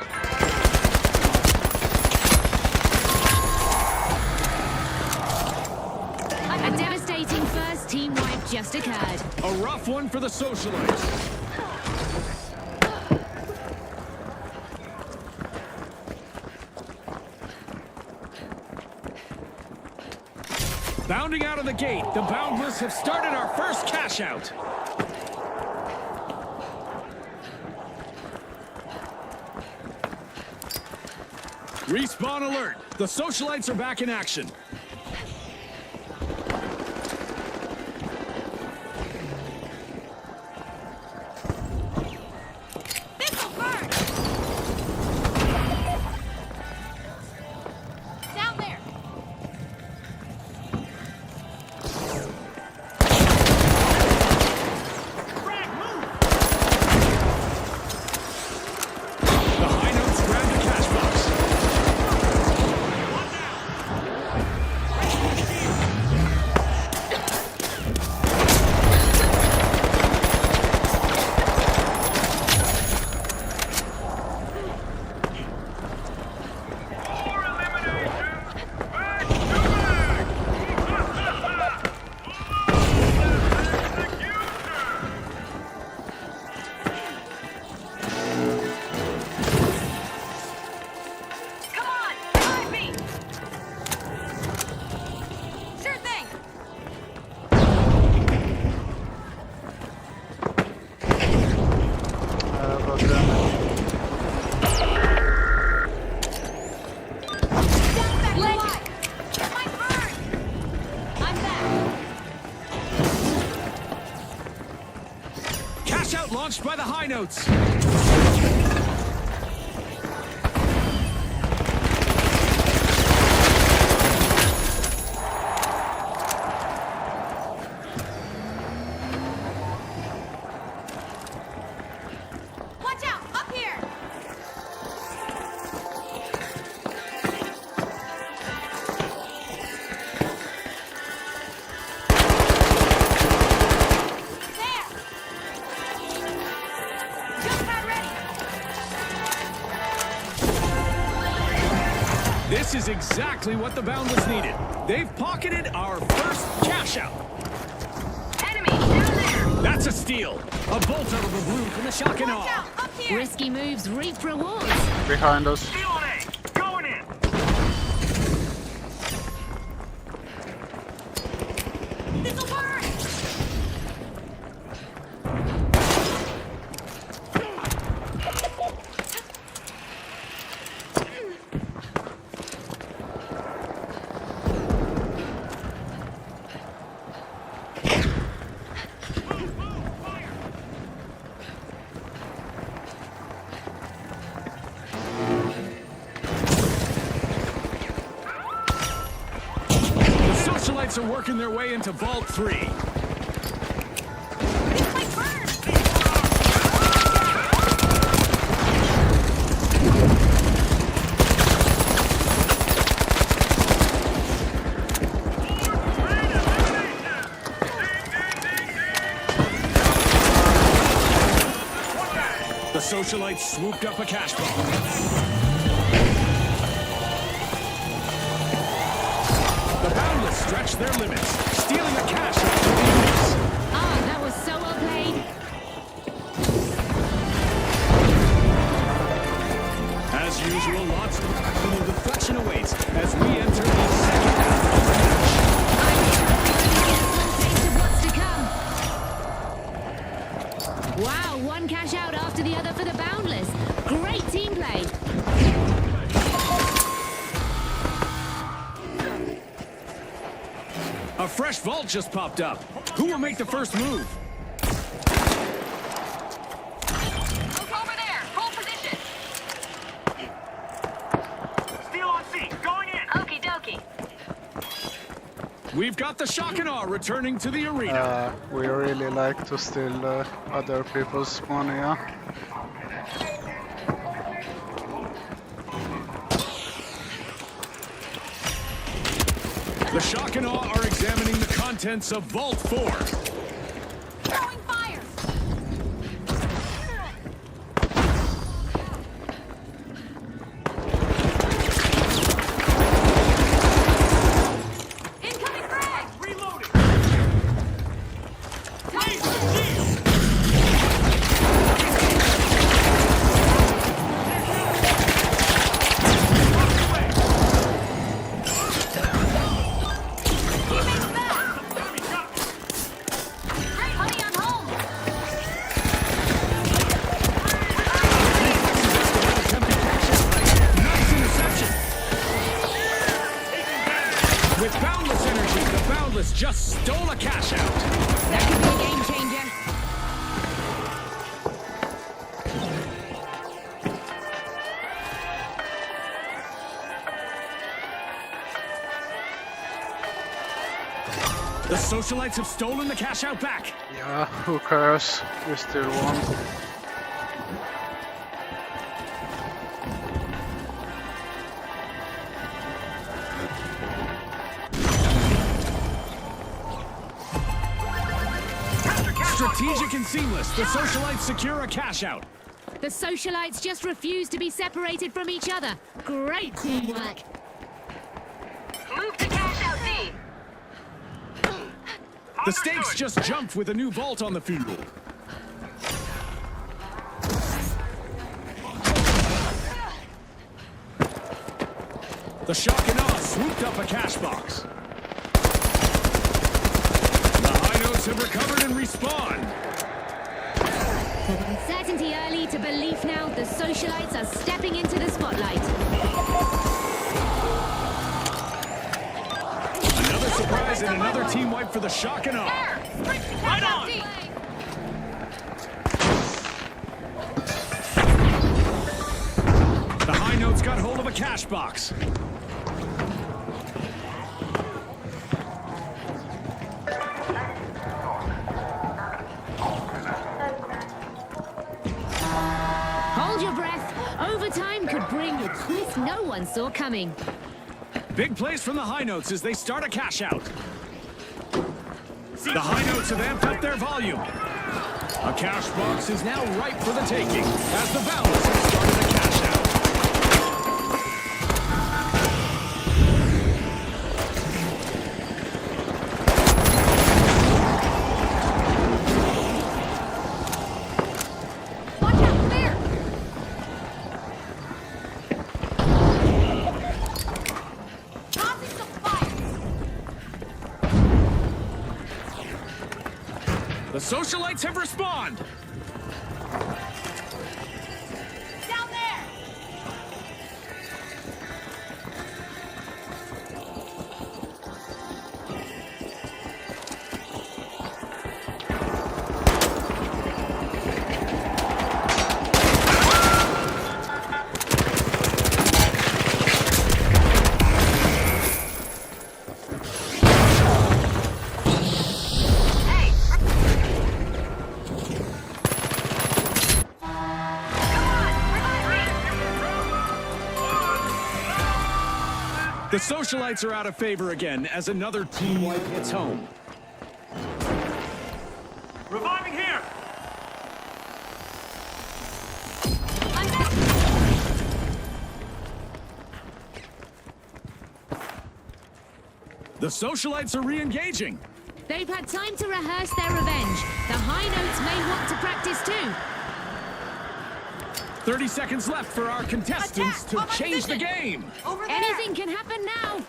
A devastating first team wipe just occurred. A rough one for the socialites. Bounding out of the gate, the boundless have started our first cash out. Respawn alert. The socialites are back in action. This'll burn! Down there! The high notes grab the cash box. More eliminations. Back to back. Come on! Find me! Sure thing! About damage. Down back alive! My burn! I'm back! Cash out launched by the high notes. Watch out! Up here! There! Jump pad ready! This is exactly what the boundless needed. They've pocketed our first cash out. Enemy down there! That's a steal. A bolt out of the blue from the shock and Watch awe. out! Up here! Risky moves reap rewards. Behind us. Stealing A. Going in. This'll burn! The socialites are working their way into Vault 3. This might burn! The socialites swooped up a cash bomb. The boundless stretched their limits, stealing a cash out to the enemies. Ah, that was so well played. As usual, lots of deflection awaits as we enter the second half of the match. play. A fresh vault just popped up. Who will make the first move? Look over there. Hold position. Steel on C. Going in. Okie dokie. We've got the shock and awe returning to the arena. We really like to steal other people's money, yeah? The shock and awe are examining the contents of Vault 4. Throwing fire. Incoming frag. Reloading. Time. Teammates back. Great honey on home. Nice interception. With boundless energy, the boundless just stole a cash out. That could be a game changer. The socialites have stolen the cash out back. Yeah, who cares? We still won. Strategic and seamless, the socialites secure a cash out. The socialites just refuse to be separated from each other. Great teamwork. Move to cash out D. The stakes just jumped with a new vault on the field. The shock and awe swooped up a cash box. The high notes have recovered and respawned. From uncertainty early to belief now, the socialites are stepping into the spotlight. Another surprise and another team wipe for the shock and awe. There. Sprint to cash out D. The high notes got hold of a cash box. Hold your breath. Overtime could bring a twist no one saw coming. Big plays from the high notes as they start a cash out. The high notes have amped up their volume. A cash box is now ripe for the taking as the Boundless have started a cash out. Watch out there. Tossing some fire. The socialites have respawned. Down there. Hey. The socialites are out of favor again as another team wipe hits home. Reviving here. The socialites are re-engaging. They've had time to rehearse their revenge. The high notes may want to practice too. 30 seconds left for our contestants Attack! to On my change the position! game. Over there. Anything can happen now.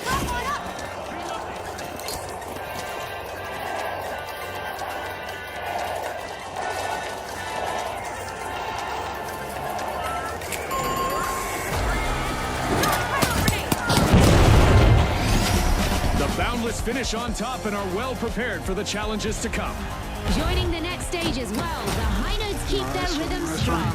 Drop one up. Boundless finish on top and are well prepared for the challenges to come. Joining the next stage as well, the high notes keep their rhythm strong.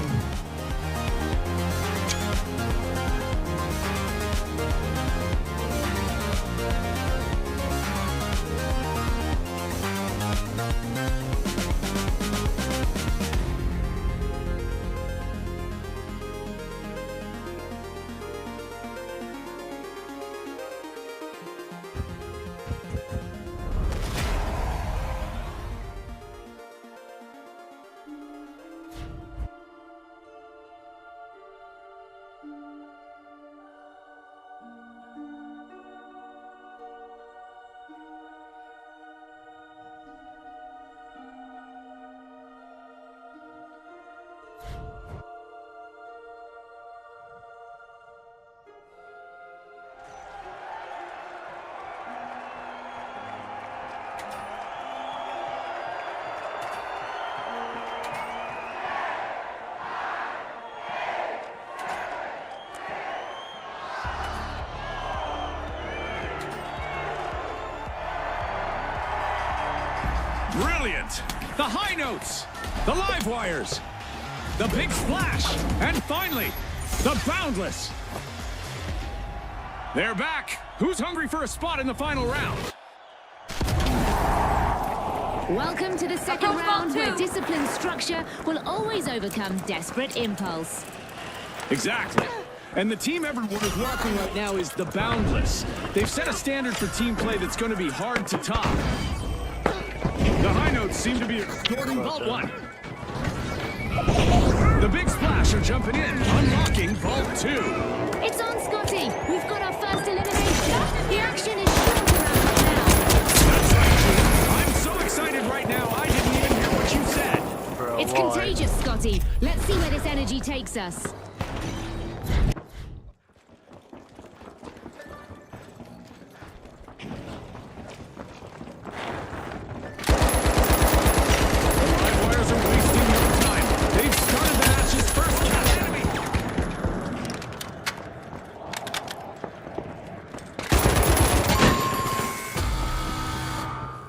Brilliant! The high notes, the live wires, the big splash, and finally, the Boundless. They're back. Who's hungry for a spot in the final round? Welcome to the second Approach round, ball where two. disciplined structure will always overcome desperate impulse. Exactly. And the team everyone is watching right now is the Boundless. They've set a standard for team play that's going to be hard to top. The high notes seem to be extorting Vault 1. The big splash are jumping in, unlocking Vault 2. It's on, Scotty. We've got our first elimination. The action is short around now. That's right, Gene. I'm so excited right now, I didn't even hear what you said. Bro, It's why? contagious, Scotty. Let's see where this energy takes us. The live wires are wasting no time. They've started the match's first catch enemy.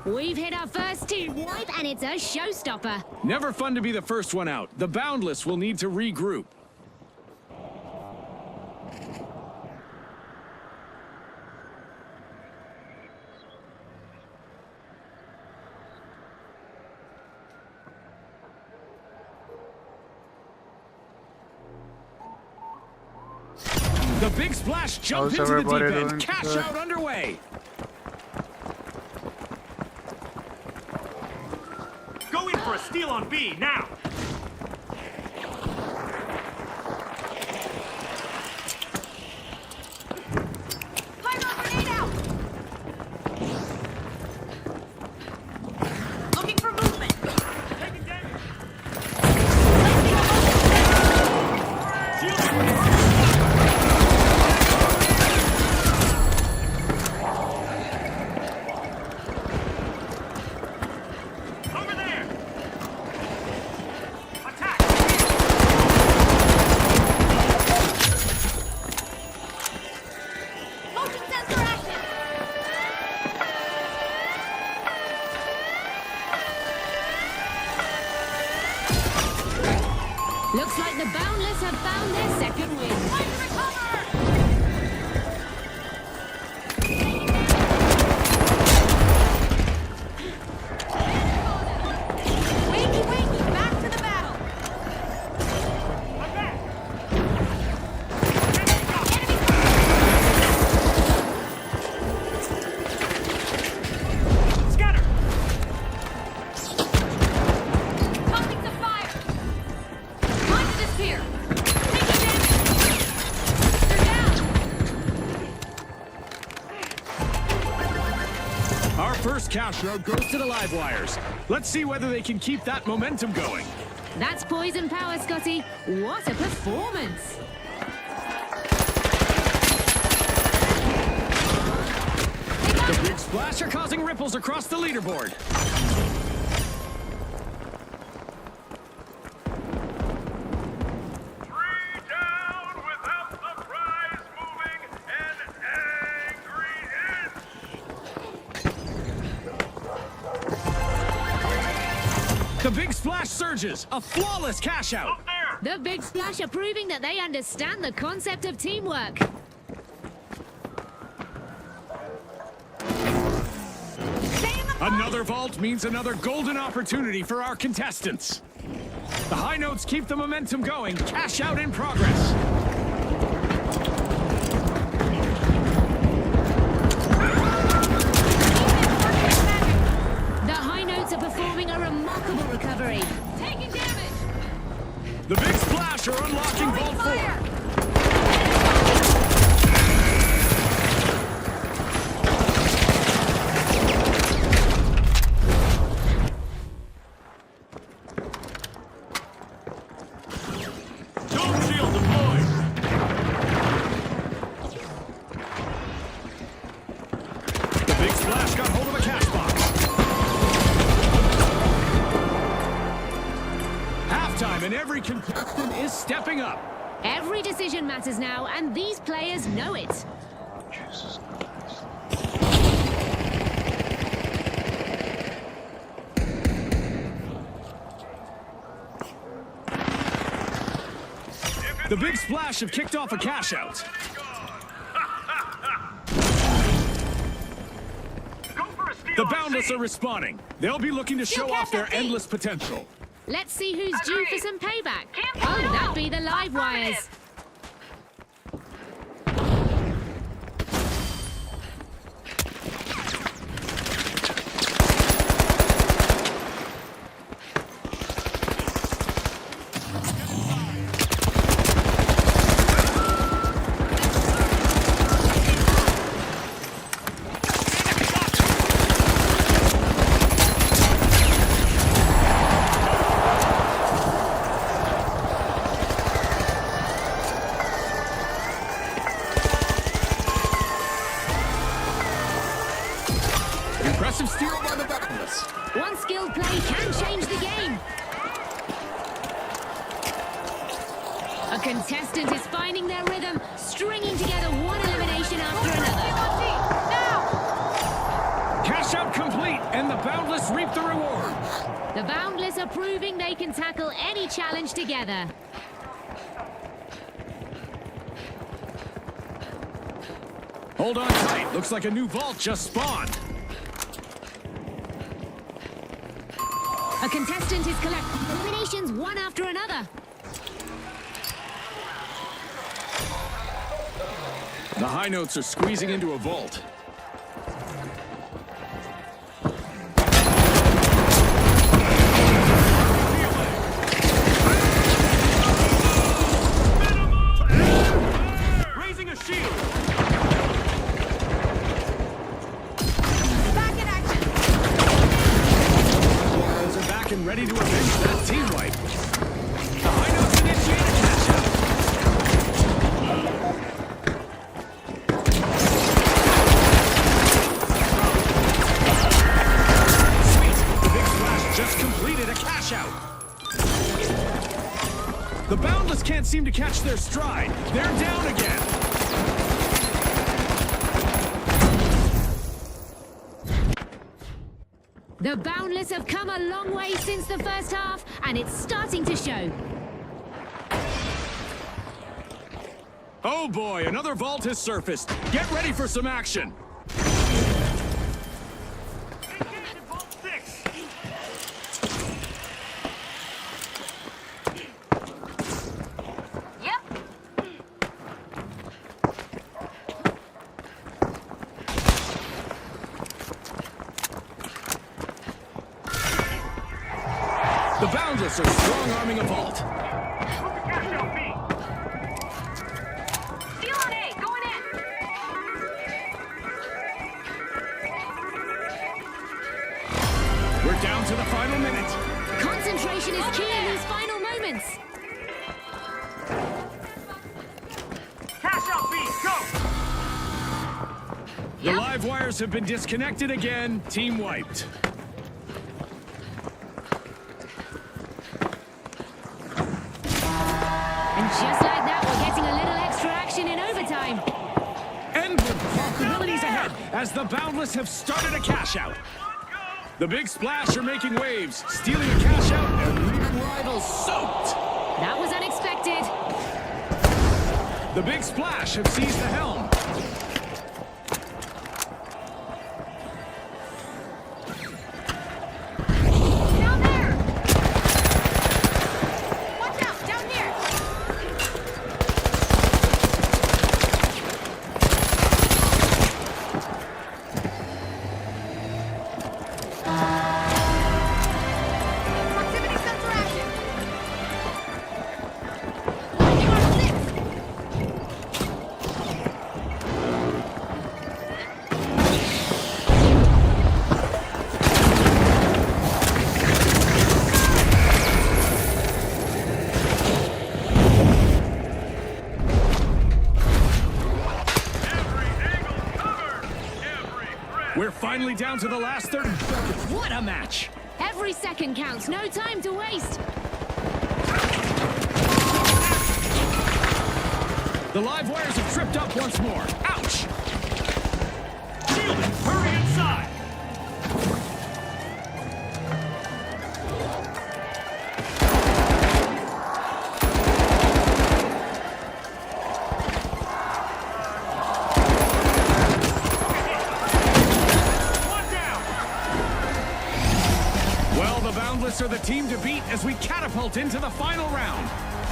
We've hit our first team wipe, and it's a showstopper. Never fun to be the first one out. The Boundless will need to regroup. The big splash jump How's into the deep everybody end. doing Cash today? out underway. Go in for a steal on B, now! Pyro grenade out! Looking for movement. Taking damage! Over there! Attack! Motion sensor active. Looks like the Boundless have found their second win. Time to recover. Wakey, wakey, back to the battle. I'm back! Scatter! Tossing the fire. Time to disappear. Taking damage. They're down. Our first cash road goes to the live wires. Let's see whether they can keep that momentum going. That's poison power, Scotty. What a performance! The big splash are causing ripples across the leaderboard. Three down without the prize moving an angry inch! The big splash surges. A flawless cash out. Up there! The Big Splash are proving that they understand the concept of teamwork. Another vault means another golden opportunity for our contestants. The high notes keep the momentum going. Cash out in progress. The High Notes are performing a remarkable recovery. Taking damage. The big splash are unlocking vault 4. Dome shield deployed! The big splash got hold of a cash box. Halftime, and every contestant is stepping up. Every decision matters now, and these players know it. Jesus Christ. The big splash have kicked off a cash out. Go for a steal The on Boundless C. are responding. They'll be looking to show off their endless potential. Let's see who's due for some payback. Can't Oh, pull it that'd off. be the live wires. Affirmative. Impressive steal by the Boundless. One skilled play can change the game. A contestant is finding their rhythm, stringing together one elimination after another. Cash out complete, and the Boundless reap the reward. The Boundless are proving they can tackle any challenge together. Hold on tight. Looks like a new vault just spawned. A contestant is collecting eliminations one after another. The high notes are squeezing into a vault. Raising a shield! Back in action. Those are back and ready to avenge that team wipe. The high notes initiate a cash out. Sweet! The big splash just completed a cash out. The Boundless can't seem to catch their stride. They're down again. The Boundless have come a long way since the first half, and it's starting to show. Oh boy, another vault has surfaced. Get ready for some action. Engage in Vault 6! Yep. The Boundless are strong-arming a vault. Move the cash out B! Steal on A. Going in. We're down to the final minute. Concentration is key in these final moments. Cash out B! Go! The live wires have been disconnected again. Team wiped. And just like that, we're getting a little extra action in overtime. Endless possibilities ahead as the Boundless have started a cash out. The Big Splash are making waves, stealing a cash out and leaving rivals soaked. That was unexpected. The Big Splash have seized the helm. Down there! Watch out! Down here! Proximity sensor active! Lightning on 6! Every angle covered. Every threat. We're finally down to the last 30 seconds. What a match! Every second counts. No time to waste. The live wires have tripped up once more. Ouch! Shielded. Hurry inside. One down. Well, the Boundless are the team to beat as we catapult into the final round.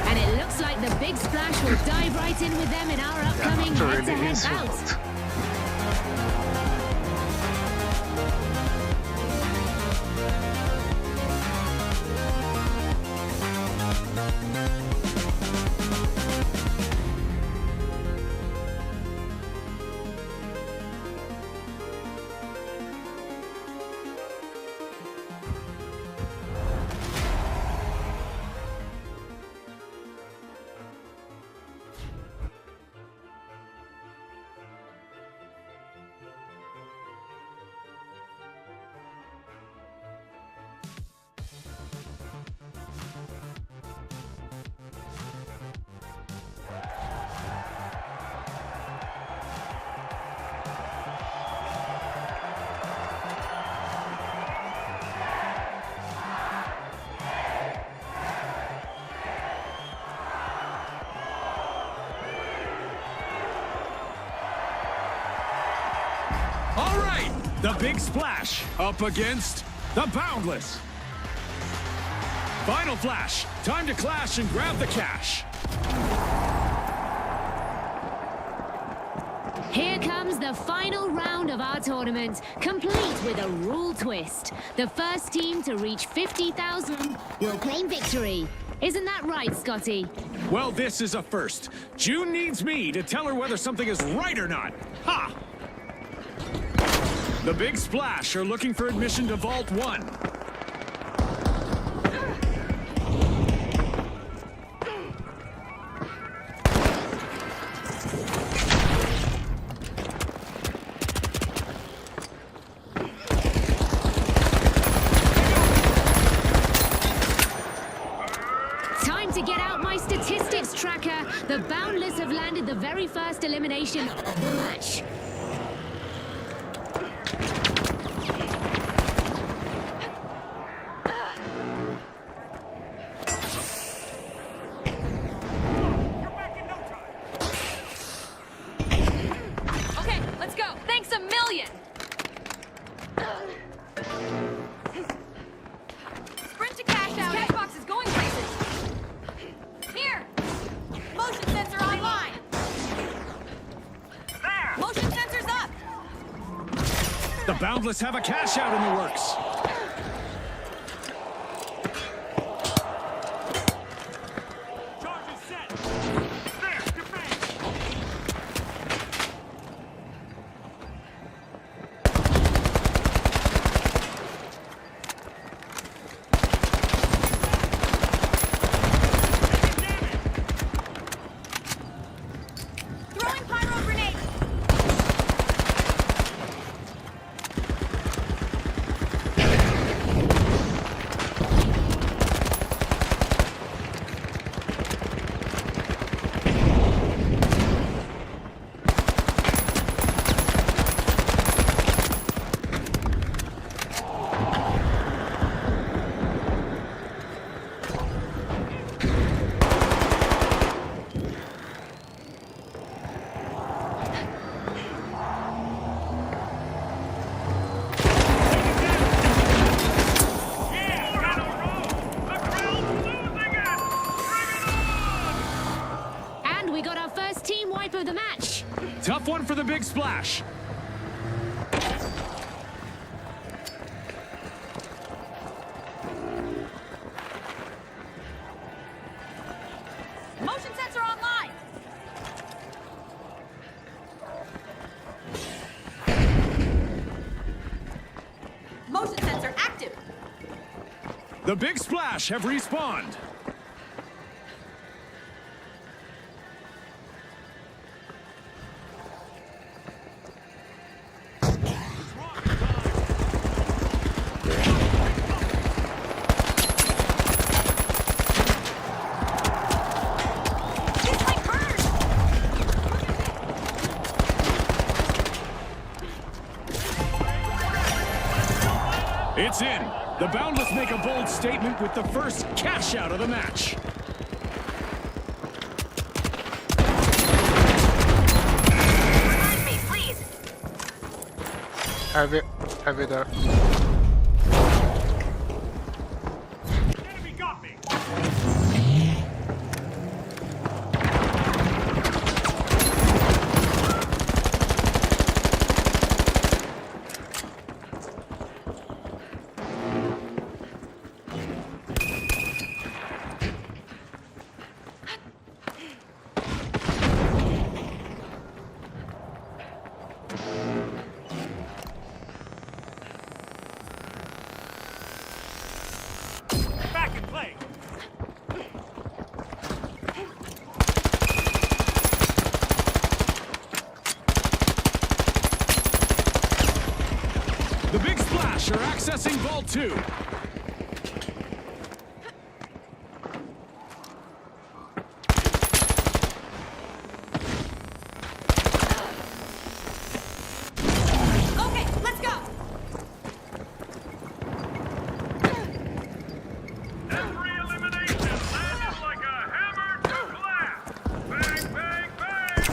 And it looks like the Big Splash will dive right in with them in our upcoming Not really head-to-head easy, bout. but All right, the Big Splash up against the Boundless. Final flash. Time to clash and grab the cash. Here comes the final round of our tournament, complete with a rule twist. The first team to reach 50,000 will claim victory. Isn't that right, Scotty? Well, this is a first. June needs me to tell her whether something is right or not. Ha! The Big Splash are looking for admission to Vault 1. Time to get out my statistics tracker. The Boundless have landed the very first elimination of the match. Okay, let's go. Thanks a million. Sprint to cash out. Cash box is going places. Here. Motion sensor online. There. Motion sensor's up. The Boundless have a cash out in the works. Charge is set. There. Defend. Throwing pyro grenade. the big splash. Motion sensor online. Motion sensor active. The big splash have respawned. It's like hers. It's in. The Boundless make a bold statement with the first cash out of the match. Revive me, please. Heavy there. Enemy got me. Back in play. The big splash are accessing Vault 2. Okay, let's go. Every elimination landed like a hammer to glass. Bang, bang, bang.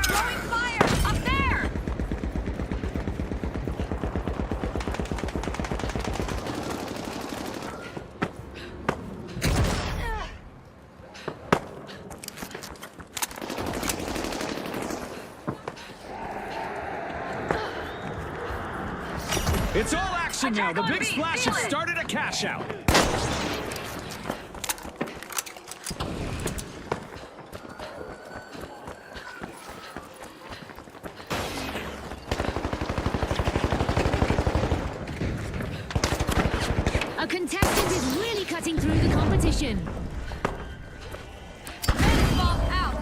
Throwing fire up there. It's all action now. The Attack on big B, splash feel have it. started a cash out. A contestant is really cutting through the competition. Baseball out.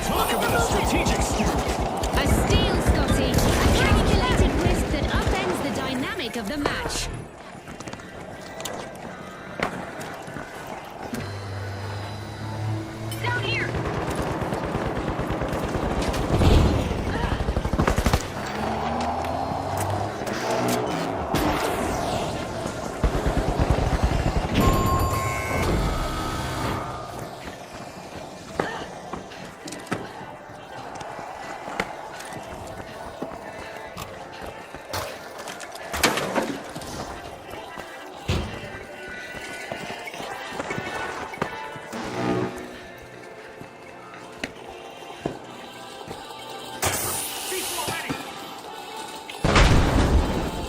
Talk about a strategic steal. A steal, Scotty. A calculated risk that upends the dynamic of the match. Down here. C4 ready.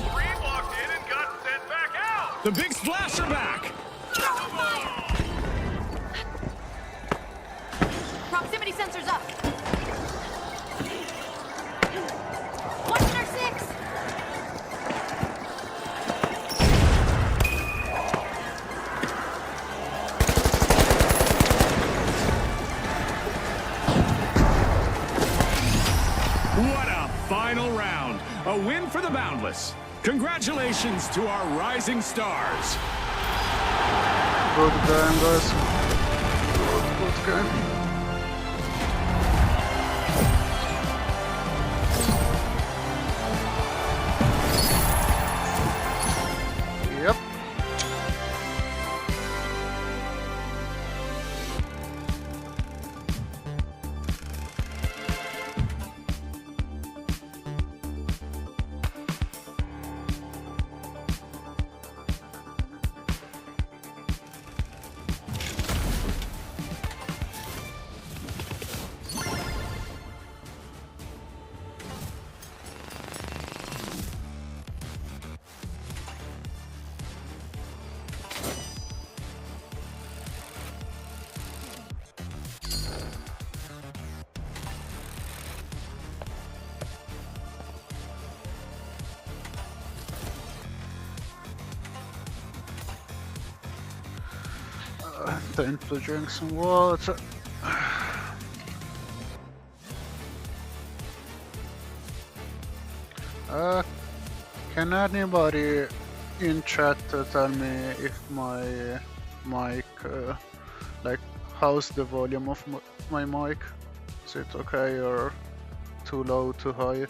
Three walked in and got sent back out. The big splash are back. Throwing fire. Proximity sensors up. 106. What a final round. A win for the Boundless. Congratulations to our rising stars. Good game, guys. Good game. Yep. Time to drink some water. Can anybody in chat tell me if my mic, like, how's the volume of my mic? Is it okay or too low, too high?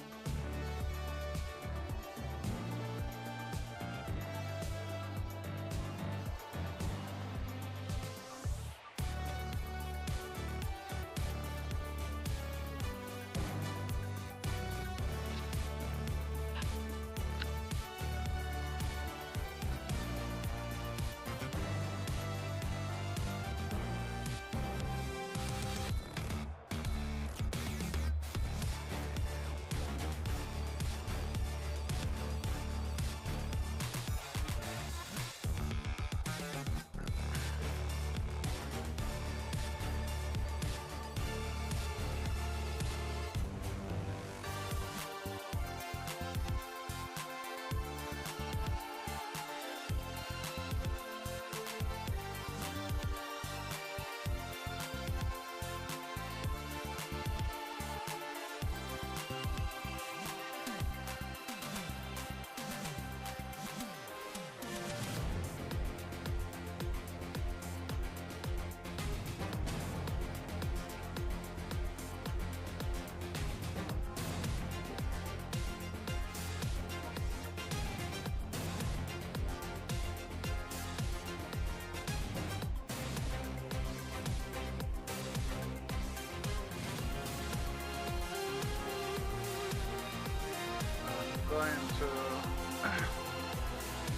Going to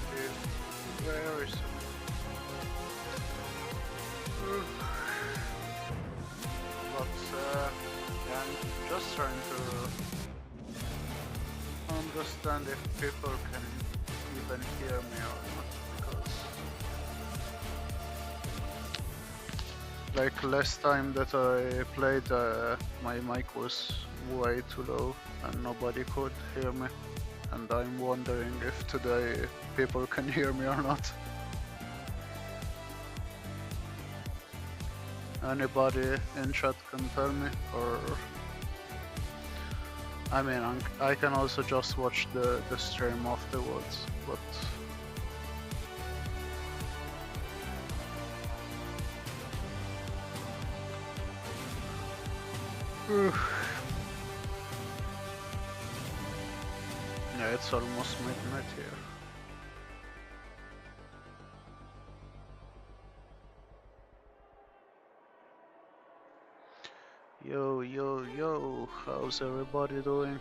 be very soon. But yeah, I'm just trying to understand if people can even hear me or not, because like last time that I played, my mic was way too low and nobody could hear me. And I'm wondering if today people can hear me or not. Anybody in chat can tell me, or I mean, I can also just watch the stream afterwards, but yeah, it's almost midnight here. Yo, yo, yo, how's everybody doing?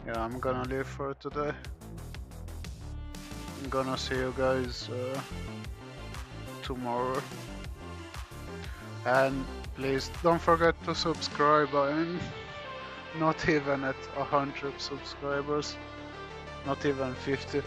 yeah, I'm gonna leave for today. I'm gonna see you guys tomorrow. And please don't forget to subscribe. I'm not even at 100 subscribers, not even 50.